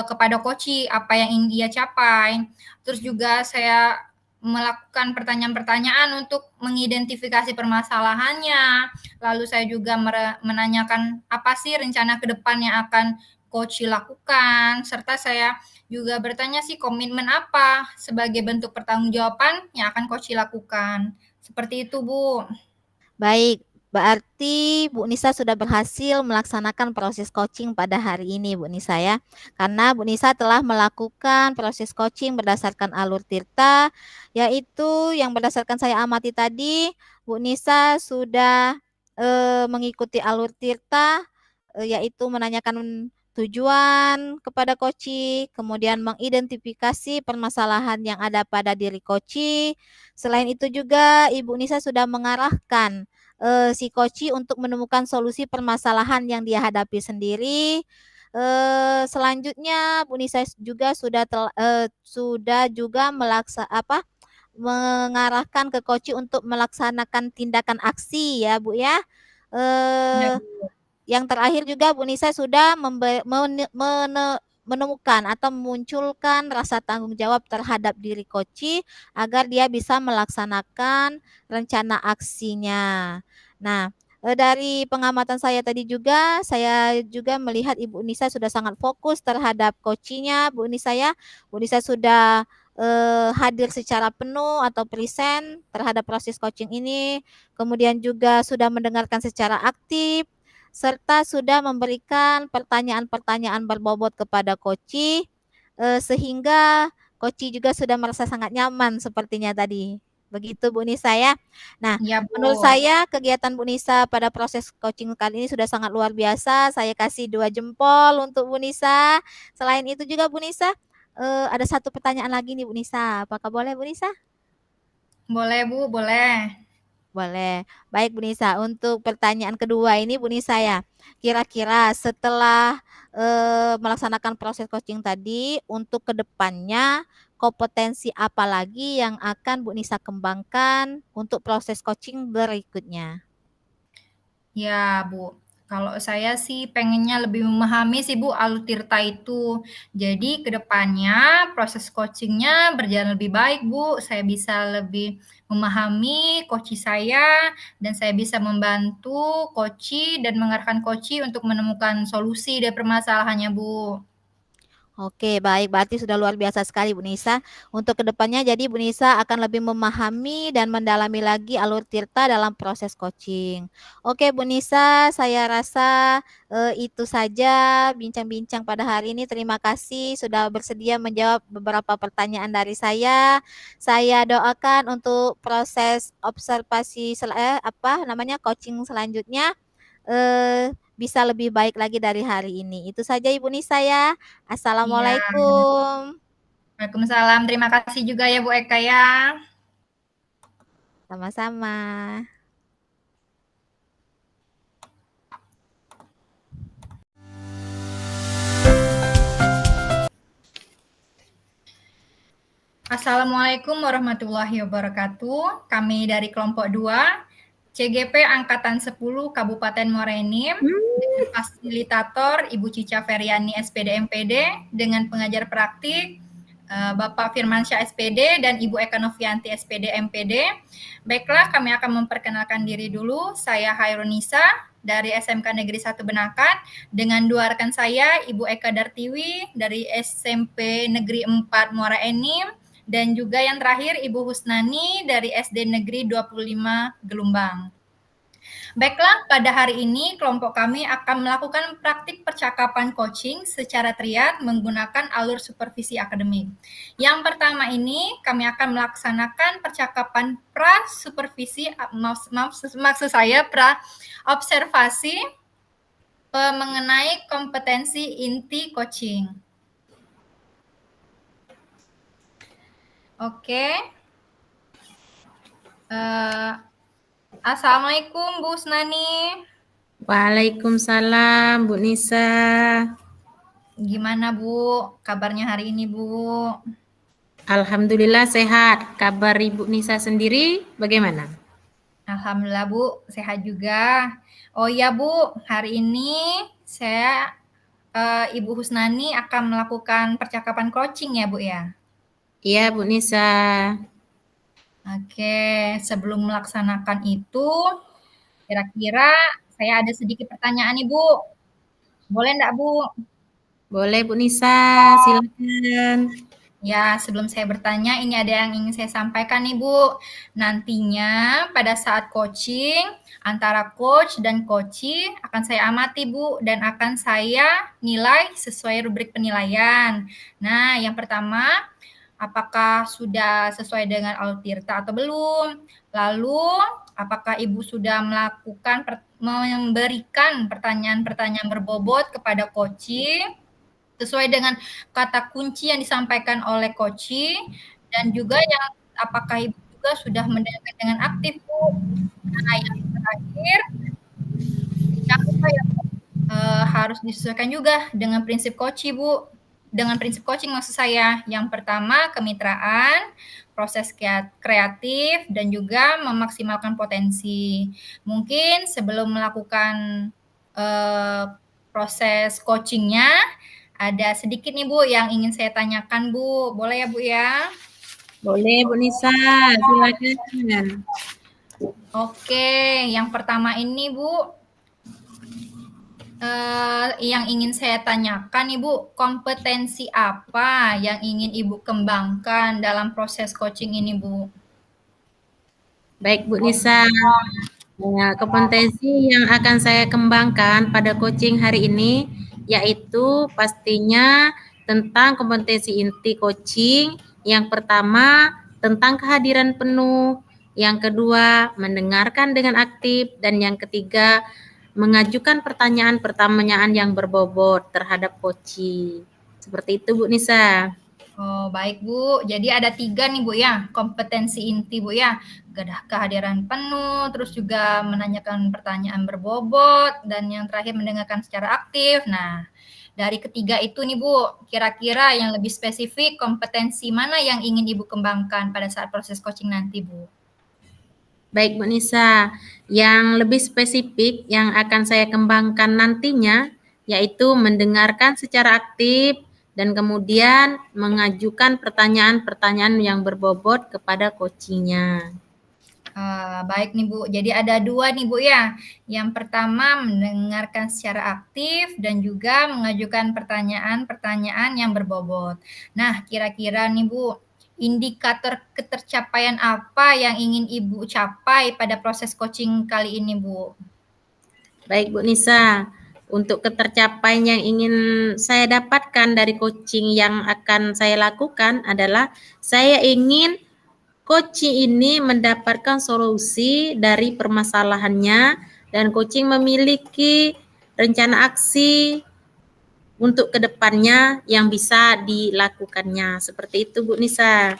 kepada coach apa yang ingin ia capai. Terus juga saya melakukan pertanyaan-pertanyaan untuk mengidentifikasi permasalahannya. Lalu saya juga menanyakan apa sih rencana ke depan yang akan coach lakukan, serta saya juga bertanya sih komitmen apa sebagai bentuk pertanggungjawaban yang akan coach lakukan. Seperti itu, Bu. Baik, Berarti Bu Nisa sudah berhasil melaksanakan proses coaching pada hari ini, Bu Nisa ya. Karena Bu Nisa telah melakukan proses coaching berdasarkan alur tirta, yaitu yang berdasarkan saya amati tadi, Bu Nisa sudah mengikuti alur tirta, yaitu menanyakan tujuan kepada koci, kemudian mengidentifikasi permasalahan yang ada pada diri koci. Selain itu juga Ibu Nisa sudah mengarahkan si koci untuk menemukan solusi permasalahan yang dia hadapi sendiri. Selanjutnya Bu Nisa juga sudah juga mengarahkan ke koci untuk melaksanakan tindakan aksi ya Bu ya. Ya, Yang terakhir juga Bu Nisa sudah menemukan atau memunculkan rasa tanggung jawab terhadap diri koci agar dia bisa melaksanakan rencana aksinya. Nah, dari pengamatan saya tadi juga, saya juga melihat Ibu Nisa sudah sangat fokus terhadap coachingnya, Bu Nisa ya. Bu Nisa sudah hadir secara penuh atau present terhadap proses coaching ini, kemudian juga sudah mendengarkan secara aktif, serta sudah memberikan pertanyaan-pertanyaan berbobot kepada koci, sehingga koci juga sudah merasa sangat nyaman sepertinya tadi. Begitu Bu Nisa ya. Nah, ya menurut Bu. saya kegiatan Bu Nisa pada proses coaching kali ini sudah sangat luar biasa. Saya kasih 2 jempol untuk Bu Nisa. Selain itu juga Bu Nisa, ada satu pertanyaan lagi nih Bu Nisa. Apakah boleh Bu Nisa? Boleh Bu, boleh. Boleh. Baik Bu Nisa, untuk pertanyaan kedua ini Bu Nisa ya. Kira-kira setelah melaksanakan proses coaching tadi, untuk kedepannya kompetensi apa lagi yang akan Bu Nisa kembangkan untuk proses coaching berikutnya? Ya, Bu. Kalau saya sih pengennya lebih memahami sih Bu alur tirta itu. Jadi kedepannya proses coachingnya berjalan lebih baik Bu. Saya bisa lebih memahami coach saya dan saya bisa membantu coach dan mengarahkan coach untuk menemukan solusi dari permasalahannya Bu. Oke, baik. Berarti sudah luar biasa sekali Bu Nisa. Untuk kedepannya jadi Bu Nisa akan lebih memahami dan mendalami lagi alur tirta dalam proses coaching. Oke Bu Nisa, saya rasa itu saja bincang-bincang pada hari ini. Terima kasih sudah bersedia menjawab beberapa pertanyaan dari saya. Saya doakan untuk proses observasi coaching selanjutnya bisa lebih baik lagi dari hari ini. Itu saja Ibu Nisa ya. Iya, Assalamualaikum. Waalaikumsalam. Terima kasih juga ya Bu Eka ya. Sama-sama. Assalamualaikum warahmatullahi wabarakatuh. Kami dari kelompok 2, CGP Angkatan 10 Kabupaten Muara Enim, dengan fasilitator Ibu Cica Feryani SPD MPD, dengan pengajar praktik Bapak Firmansyah SPD dan Ibu Eka Novianti SPD MPD. Baiklah, kami akan memperkenalkan diri dulu. Saya Hairunisa dari SMK Negeri 1 Benakan, dengan dua rekan saya, Ibu Eka Dartiwi dari SMP Negeri 4 Muara Enim, dan juga yang terakhir Ibu Husnani dari SD Negeri 25 Gelumbang. Baiklah, pada hari ini kelompok kami akan melakukan praktik percakapan coaching secara triad menggunakan alur supervisi akademik. Yang pertama ini kami akan melaksanakan percakapan pra-supervisi, maksud saya pra-observasi mengenai kompetensi inti coaching. Oke. Assalamualaikum Bu Husnani. Waalaikumsalam Bu Nisa. Gimana Bu kabarnya hari ini Bu? Alhamdulillah sehat. Kabar Ibu Nisa sendiri bagaimana? Alhamdulillah Bu, sehat juga. Oh iya Bu, hari ini saya Ibu Husnani akan melakukan percakapan coaching ya Bu ya? Iya Bu Nisa. Oke, sebelum melaksanakan itu, kira-kira saya ada sedikit pertanyaan nih Bu. Boleh enggak Bu? Boleh Bu Nisa, silakan. Ya, sebelum saya bertanya, ini ada yang ingin saya sampaikan nih, Bu. Nantinya pada saat coaching, antara coach dan coachee akan saya amati, Bu, dan akan saya nilai sesuai rubrik penilaian. Nah, yang pertama, apakah sudah sesuai dengan Altirta atau belum? Lalu, apakah Ibu sudah memberikan pertanyaan-pertanyaan berbobot kepada coachee sesuai dengan kata kunci yang disampaikan oleh coachee, dan juga yang apakah Ibu juga sudah mendengarkan dengan aktif, Bu. Nah, yang terakhir, jangan lupa ya, Bu, harus disesuaikan juga dengan prinsip coachee, Bu. Dengan prinsip coaching maksud saya, yang pertama kemitraan, proses kreatif, dan juga memaksimalkan potensi. Mungkin sebelum melakukan proses coachingnya, ada sedikit nih Bu yang ingin saya tanyakan Bu, boleh ya Bu ya? Boleh Bu Nisa, silakan. Oke, yang pertama ini Bu, yang ingin saya tanyakan nih Bu, kompetensi apa yang ingin Ibu kembangkan dalam proses coaching ini Bu? Baik Bu Nisa, kompetensi yang akan saya kembangkan pada coaching hari ini yaitu pastinya tentang kompetensi inti coaching. Yang pertama tentang kehadiran penuh, yang kedua mendengarkan dengan aktif, dan yang ketiga mengajukan pertanyaan-pertanyaan yang berbobot terhadap coaching. Seperti itu Bu Nisa. Oh, baik Bu. Jadi ada 3 nih Bu ya, kompetensi inti Bu ya. Kehadiran penuh, terus juga menanyakan pertanyaan berbobot, dan yang terakhir mendengarkan secara aktif. Nah, dari ketiga itu nih Bu, kira-kira yang lebih spesifik kompetensi mana yang ingin Ibu kembangkan pada saat proses coaching nanti Bu? Baik Bu Nisa, yang lebih spesifik yang akan saya kembangkan nantinya yaitu mendengarkan secara aktif dan kemudian mengajukan pertanyaan-pertanyaan yang berbobot kepada coachingnya. Baik nih Bu, jadi ada 2 nih Bu ya. Yang pertama mendengarkan secara aktif dan juga mengajukan pertanyaan-pertanyaan yang berbobot. Nah, kira-kira nih Bu, indikator ketercapaian apa yang ingin Ibu capai pada proses coaching kali ini Bu? Baik Bu Nisa, untuk ketercapaian yang ingin saya dapatkan dari coaching yang akan saya lakukan adalah saya ingin coaching ini mendapatkan solusi dari permasalahannya dan coaching memiliki rencana aksi untuk kedepannya yang bisa dilakukannya. Seperti itu Bu Nisa.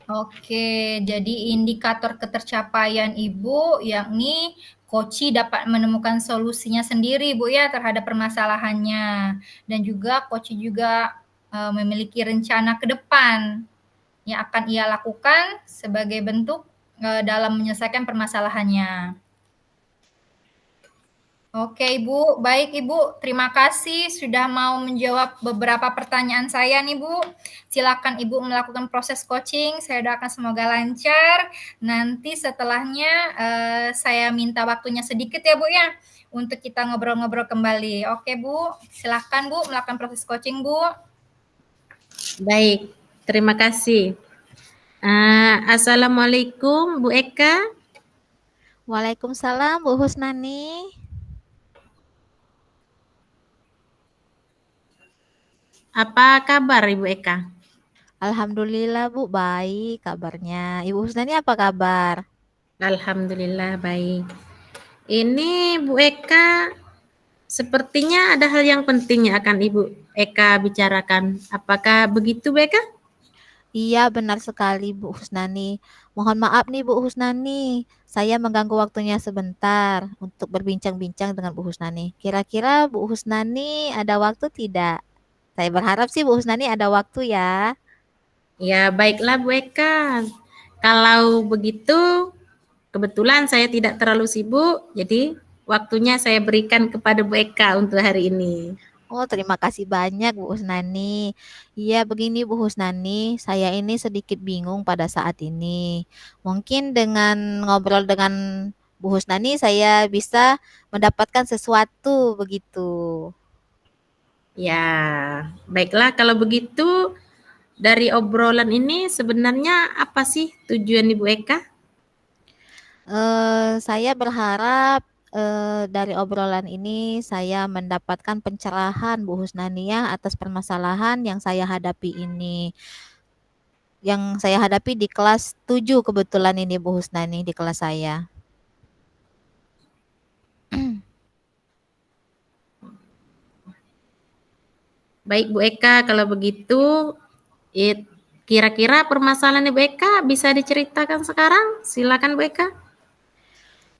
Oke, jadi indikator ketercapaian Ibu yakni coachee dapat menemukan solusinya sendiri Bu ya terhadap permasalahannya, dan juga coachee juga memiliki rencana ke depan yang akan ia lakukan sebagai bentuk dalam menyelesaikan permasalahannya. Oke Ibu, baik Ibu, terima kasih sudah mau menjawab beberapa pertanyaan saya nih Bu. Silakan Ibu melakukan proses coaching, saya doakan semoga lancar. Nanti setelahnya saya minta waktunya sedikit ya Bu ya, untuk kita ngobrol-ngobrol kembali. Oke Bu, silakan Bu melakukan proses coaching Bu. Baik, terima kasih. Assalamualaikum Bu Eka. Waalaikumsalam Bu Husnani. Apa kabar Ibu Eka? Alhamdulillah Bu, baik kabarnya. Ibu Husnani apa kabar? Alhamdulillah baik. Ini Bu Eka, sepertinya ada hal yang penting yang akan Ibu Eka bicarakan. Apakah begitu Bu Eka? Iya, benar sekali Bu Husnani. Mohon maaf nih Bu Husnani, saya mengganggu waktunya sebentar untuk berbincang-bincang dengan Bu Husnani. Kira-kira Bu Husnani ada waktu tidak? Saya berharap sih Bu Husnani ada waktu ya. Ya, baiklah Bu Eka. Kalau begitu, kebetulan saya tidak terlalu sibuk, jadi waktunya saya berikan kepada Bu Eka untuk hari ini. Oh, terima kasih banyak Bu Husnani. Iya, begini Bu Husnani, saya ini sedikit bingung pada saat ini. Mungkin dengan ngobrol dengan Bu Husnani, saya bisa mendapatkan sesuatu begitu. Ya, baiklah kalau begitu dari obrolan ini sebenarnya apa sih tujuan Ibu Eka? Saya berharap dari obrolan ini saya mendapatkan pencerahan Bu Husnania atas permasalahan yang saya hadapi ini. Yang saya hadapi di kelas 7 kebetulan ini Bu Husnani di kelas saya. Baik Bu Eka, kalau begitu kira-kira permasalahan Ibu Eka bisa diceritakan sekarang? Silakan Bu Eka.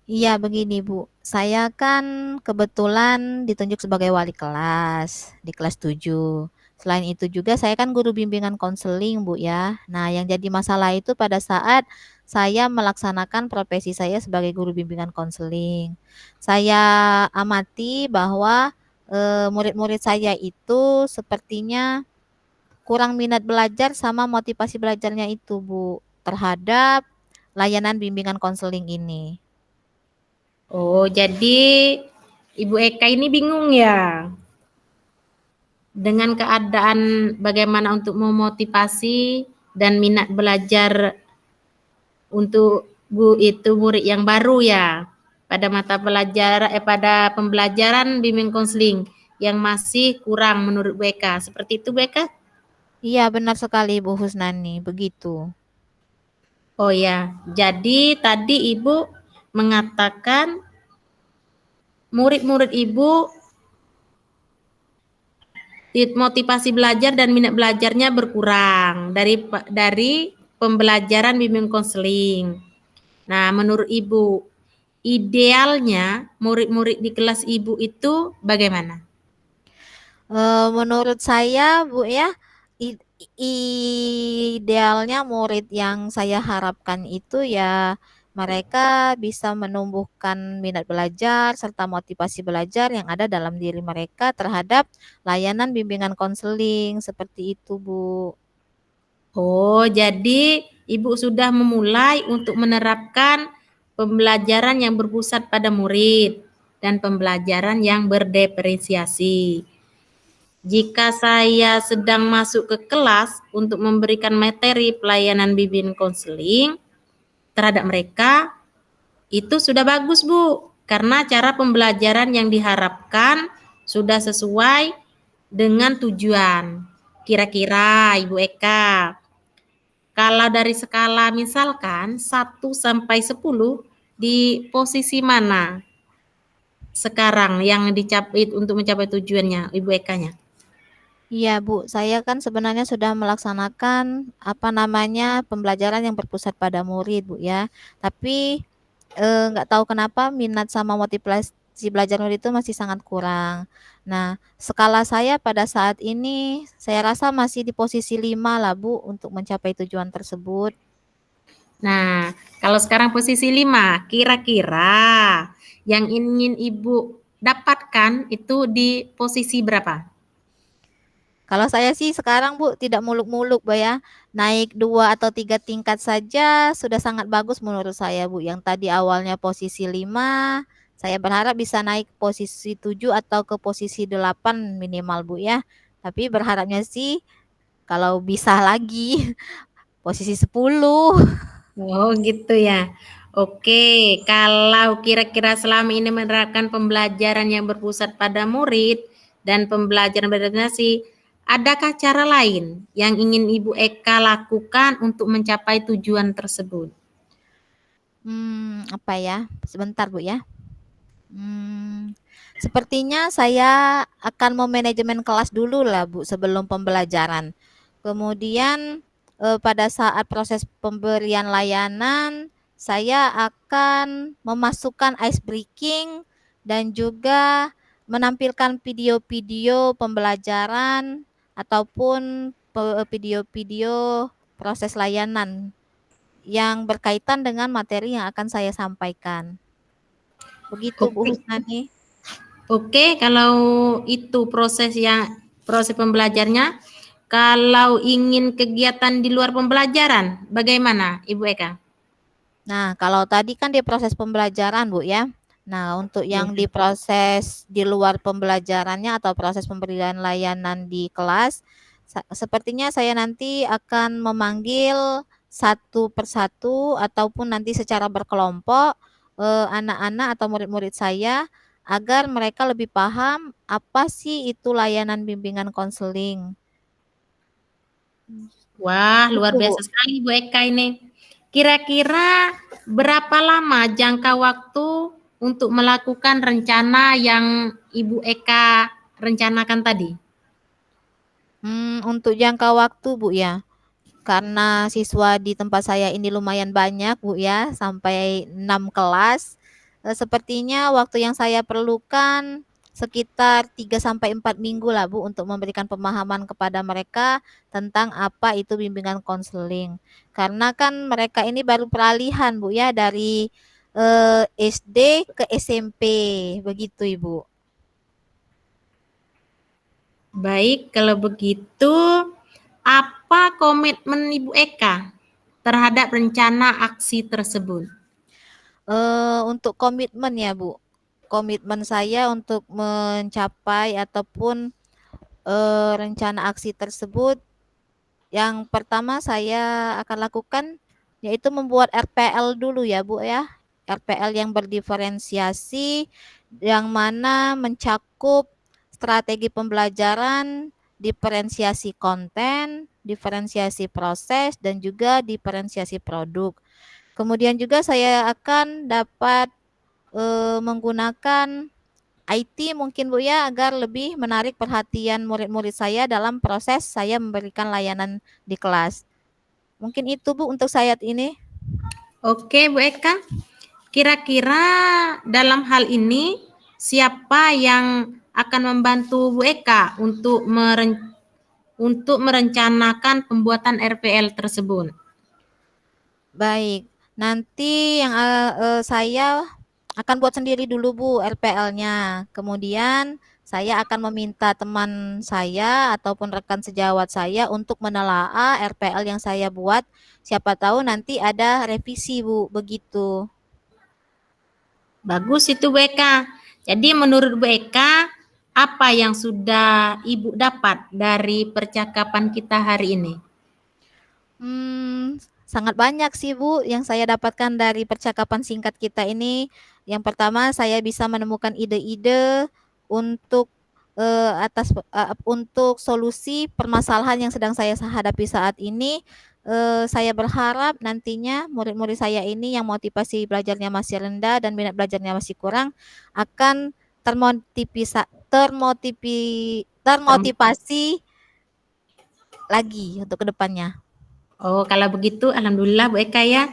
Iya begini Bu, saya kan kebetulan ditunjuk sebagai wali kelas di kelas 7. Selain itu juga saya kan guru bimbingan konseling Bu ya. Nah yang jadi masalah itu pada saat saya melaksanakan profesi saya sebagai guru bimbingan konseling. Saya amati bahwa murid-murid saya itu sepertinya kurang minat belajar sama motivasi belajarnya itu Bu terhadap layanan bimbingan konseling ini. Oh, jadi Ibu Eka ini bingung ya dengan keadaan bagaimana untuk memotivasi dan minat belajar untuk murid yang baru ya pada mata pelajaran pada pembelajaran bimbing konseling yang masih kurang menurut Bu Eka. Seperti itu Bu Eka? Iya benar sekali Bu Husnani, begitu. Oh ya, jadi tadi Ibu mengatakan murid-murid Ibu motivasi belajar dan minat belajarnya berkurang dari pembelajaran bimbing konseling. Nah, menurut Ibu, idealnya murid-murid di kelas Ibu itu bagaimana? Menurut saya Bu ya, idealnya murid yang saya harapkan itu ya mereka bisa menumbuhkan minat belajar serta motivasi belajar yang ada dalam diri mereka terhadap layanan bimbingan konseling seperti itu Bu. Oh, jadi Ibu sudah memulai untuk menerapkan pembelajaran yang berpusat pada murid dan pembelajaran yang berdiferensiasi. Jika saya sedang masuk ke kelas untuk memberikan materi pelayanan bimbingan konseling terhadap mereka, itu sudah bagus Bu, karena cara pembelajaran yang diharapkan sudah sesuai dengan tujuan. Kira-kira Ibu Eka, kalau dari skala misalkan 1 sampai 10 di posisi mana sekarang yang dicapai untuk mencapai tujuannya Ibu Ekanya? Iya Bu, saya kan sebenarnya sudah melaksanakan pembelajaran yang berpusat pada murid Bu ya. Tapi nggak tahu kenapa minat sama motivasi belajar murid itu masih sangat kurang. Nah, skala saya pada saat ini saya rasa masih di posisi 5 lah Bu untuk mencapai tujuan tersebut. Nah, kalau sekarang posisi 5, kira-kira yang ingin Ibu dapatkan itu di posisi berapa? Kalau saya sih sekarang Bu tidak muluk-muluk Bu ya. Naik 2 atau 3 tingkat saja sudah sangat bagus menurut saya Bu. Yang tadi awalnya posisi 5, saya berharap bisa naik posisi 7 atau ke posisi 8 minimal Bu ya. Tapi berharapnya sih kalau bisa lagi posisi 10. Oh, gitu ya. Oke, kalau kira-kira selama ini menerapkan pembelajaran yang berpusat pada murid dan pembelajaran berorientasi, adakah cara lain yang ingin Ibu Eka lakukan untuk mencapai tujuan tersebut? Apa ya? Sebentar Bu ya. Sepertinya saya akan memanajemen kelas dulu lah Bu sebelum pembelajaran. Kemudian pada saat proses pemberian layanan, saya akan memasukkan ice breaking dan juga menampilkan video-video pembelajaran ataupun video-video proses layanan yang berkaitan dengan materi yang akan saya sampaikan. Begitu Bu Oke, Husnani. oke, kalau itu proses pembelajarnya, kalau ingin kegiatan di luar pembelajaran, bagaimana Ibu Eka? Nah, kalau tadi kan di proses pembelajaran, Bu, ya. Nah, untuk yang di proses di luar pembelajarannya atau proses pemberian layanan di kelas, Sepertinya saya nanti akan memanggil satu persatu ataupun nanti secara berkelompok anak-anak atau murid-murid saya agar mereka lebih paham apa sih itu layanan bimbingan konseling. Wah, luar Gitu, Bu. biasa sekali Bu Eka ini. Kira-kira berapa lama jangka waktu untuk melakukan rencana yang Ibu Eka rencanakan tadi? Untuk jangka waktu, Bu, ya. Karena siswa di tempat saya ini lumayan banyak, Bu, ya, sampai 6 kelas. Sepertinya waktu yang saya perlukan sekitar 3 sampai 4 minggu lah, Bu, untuk memberikan pemahaman kepada mereka tentang apa itu bimbingan konseling. Karena kan mereka ini baru peralihan, Bu, ya, dari SD ke SMP, begitu, Ibu. Baik, kalau begitu apa komitmen Ibu Eka terhadap rencana aksi tersebut? Untuk komitmen ya, Bu. Komitmen saya untuk mencapai ataupun rencana aksi tersebut, yang pertama saya akan lakukan yaitu membuat RPL dulu ya, Bu, ya. RPL yang berdiferensiasi, yang mana mencakup strategi pembelajaran, diferensiasi konten, diferensiasi proses, dan juga diferensiasi produk. Kemudian juga saya akan dapat menggunakan IT mungkin, Bu, ya, agar lebih menarik perhatian murid-murid saya dalam proses saya memberikan layanan di kelas. Mungkin itu, Bu, untuk saat ini. Oke, Bu Eka. Kira-kira dalam hal ini siapa yang akan membantu Bu Eka untuk merencanakan pembuatan RPL tersebut? Baik, nanti yang saya akan buat sendiri dulu, Bu, RPL-nya. Kemudian saya akan meminta teman saya ataupun rekan sejawat saya untuk menelaah RPL yang saya buat. Siapa tahu nanti ada revisi, Bu, begitu. Bagus itu Bu Eka. Jadi menurut Bu Eka, apa yang sudah Ibu dapat dari percakapan kita hari ini? Sangat banyak sih, Bu, yang saya dapatkan dari percakapan singkat kita ini. Yang pertama, saya bisa menemukan ide-ide untuk untuk solusi permasalahan yang sedang saya hadapi saat ini. Saya berharap nantinya murid-murid saya ini yang motivasi belajarnya masih rendah dan minat belajarnya masih kurang akan termotivasi lagi untuk kedepannya. Oh, kalau begitu alhamdulillah Bu Eka ya.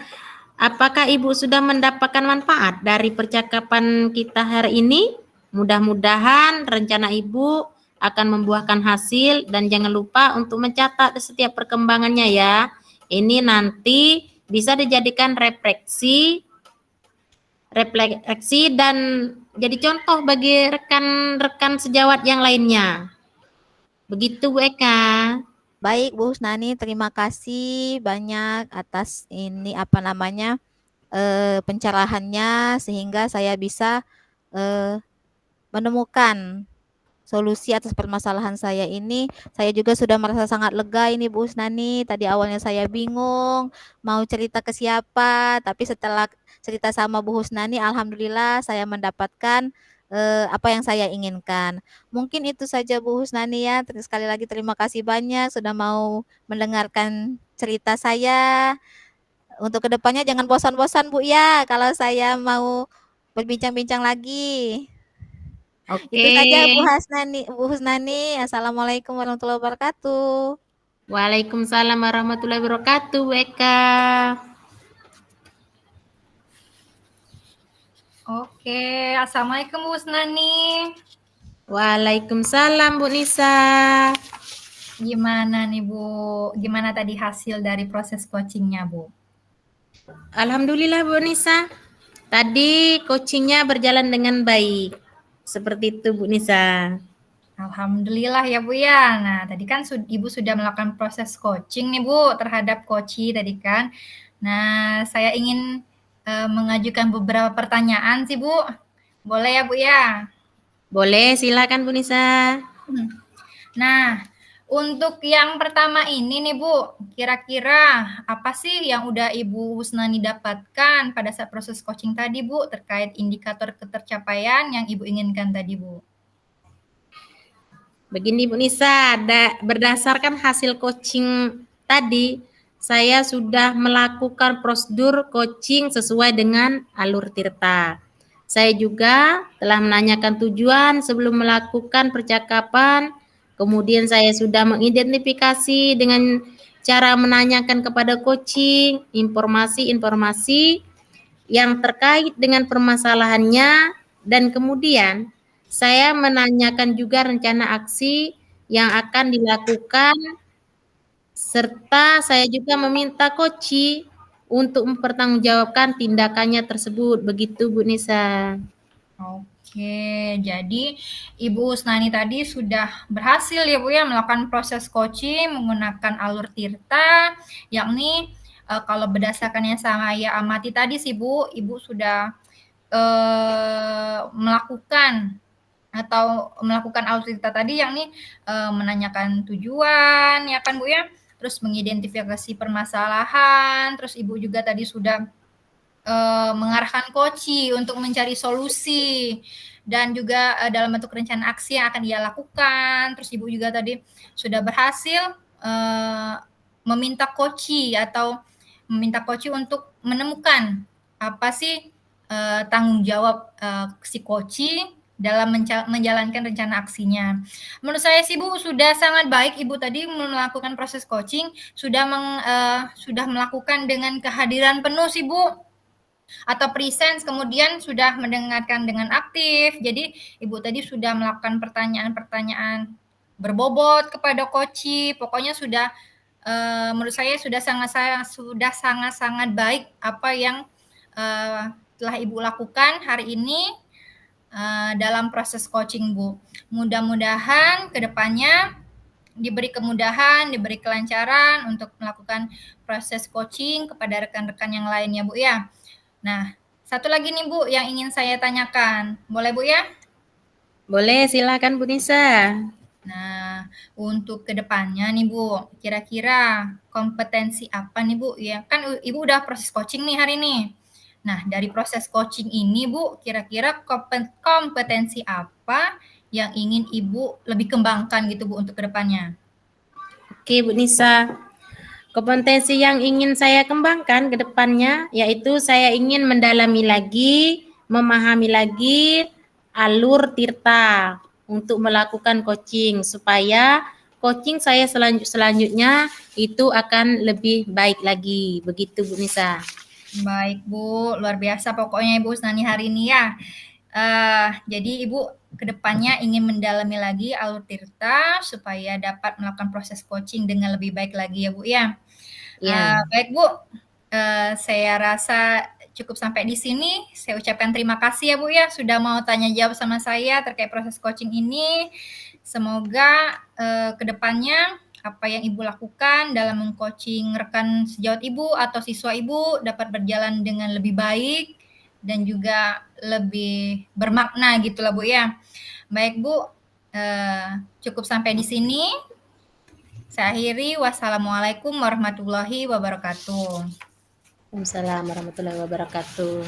Apakah Ibu sudah mendapatkan manfaat dari percakapan kita hari ini? Mudah-mudahan rencana Ibu akan membuahkan hasil dan jangan lupa untuk mencatat setiap perkembangannya ya. Ini nanti bisa dijadikan refleksi dan jadi contoh bagi rekan-rekan sejawat yang lainnya. Begitu Bu Eka. Baik, Bu Husnani, terima kasih banyak atas ini pencerahannya sehingga saya bisa menemukan solusi atas permasalahan saya ini. Saya juga sudah merasa sangat lega ini, Bu Husnani. Tadi awalnya saya bingung mau cerita ke siapa, tapi setelah cerita sama Bu Husnani, alhamdulillah saya mendapatkan apa yang saya inginkan. Mungkin itu saja, Bu Husnani, ya. Sekali lagi terima kasih banyak sudah mau mendengarkan cerita saya. Untuk kedepannya jangan bosan-bosan, Bu, ya, kalau saya mau berbincang-bincang lagi. Oke. Itu saja, Bu Husnani. Assalamualaikum warahmatullahi wabarakatuh. Waalaikumsalam warahmatullahi wabarakatuh, Bu Eka. Oke, Assalamualaikum Bu Husnani. Waalaikumsalam Bu Nisa. Gimana nih Bu? Gimana tadi hasil dari proses coachingnya Bu? Alhamdulillah Bu Nisa. Tadi coachingnya berjalan dengan baik. Seperti itu Bu Nisa. Alhamdulillah ya Bu ya. Nah tadi kan Ibu sudah melakukan proses coaching nih Bu terhadap coachi tadi kan. Nah saya ingin mengajukan beberapa pertanyaan sih Bu. Boleh ya Bu ya? Boleh, silakan Bu Nisa. Nah, Untuk yang pertama ini nih Bu, kira-kira apa sih yang udah Ibu Husnani dapatkan pada saat proses coaching tadi Bu, terkait indikator ketercapaian yang Ibu inginkan tadi Bu? Begini Bu Nisa, berdasarkan hasil coaching tadi, saya sudah melakukan prosedur coaching sesuai dengan alur Tirta. Saya juga telah menanyakan tujuan sebelum melakukan percakapan. Kemudian saya sudah mengidentifikasi dengan cara menanyakan kepada coaching informasi-informasi yang terkait dengan permasalahannya, dan kemudian saya menanyakan juga rencana aksi yang akan dilakukan, serta saya juga meminta coach untuk mempertanggungjawabkan tindakannya tersebut. Begitu Bu Nisa. Oke, jadi Ibu Husnani tadi sudah berhasil ya Bu ya melakukan proses coaching menggunakan alur Tirta, yakni kalau berdasarkan yang saya amati tadi sih Bu, Ibu sudah melakukan alur Tirta tadi, yakni menanyakan tujuan, ya kan Bu ya, terus mengidentifikasi permasalahan, terus Ibu juga tadi sudah mengarahkan coach untuk mencari solusi dan juga dalam bentuk rencana aksi yang akan dia lakukan. Terus Ibu juga tadi sudah berhasil meminta coach untuk menemukan apa sih tanggung jawab si coach dalam menjalankan rencana aksinya. Menurut saya sih Bu sudah sangat baik Ibu tadi melakukan proses coaching, sudah melakukan dengan kehadiran penuh sih Bu, atau presence, kemudian sudah mendengarkan dengan aktif. Jadi Ibu tadi sudah melakukan pertanyaan-pertanyaan berbobot kepada coach. Pokoknya sudah menurut saya sudah sangat-sangat baik apa yang telah Ibu lakukan hari ini dalam proses coaching Bu. Mudah-mudahan kedepannya diberi kemudahan, diberi kelancaran untuk melakukan proses coaching kepada rekan-rekan yang lainnya Bu ya. Nah, satu lagi nih Bu yang ingin saya tanyakan. Boleh Bu ya? Boleh, silakan Bu Nisa. Nah, untuk kedepannya nih Bu, kira-kira kompetensi apa nih Bu? Ya kan Ibu udah proses coaching nih hari ini. Nah, dari proses coaching ini Bu, kira-kira kompetensi apa yang ingin Ibu lebih kembangkan gitu Bu untuk kedepannya? Oke Bu Nisa. Kompetensi yang ingin saya kembangkan ke depannya yaitu saya ingin mendalami lagi, memahami lagi alur Tirta untuk melakukan coaching supaya coaching saya selanjutnya itu akan lebih baik lagi. Begitu Bu Nisa. Baik Bu, luar biasa pokoknya Ibu Husnani hari ini ya. Jadi Ibu kedepannya ingin mendalami lagi alur Tirta supaya dapat melakukan proses coaching dengan lebih baik lagi ya Bu ya. Ya. Baik Bu, saya rasa cukup sampai di sini. Saya ucapkan terima kasih ya Bu ya sudah mau tanya jawab sama saya terkait proses coaching ini. Semoga kedepannya apa yang Ibu lakukan dalam meng-coaching rekan sejawat Ibu atau siswa Ibu dapat berjalan dengan lebih baik dan juga lebih bermakna gitulah Bu ya. Baik Bu, cukup sampai di sini. Saya akhiri. Wassalamualaikum warahmatullahi wabarakatuh. Waalaikumsalam warahmatullahi wabarakatuh.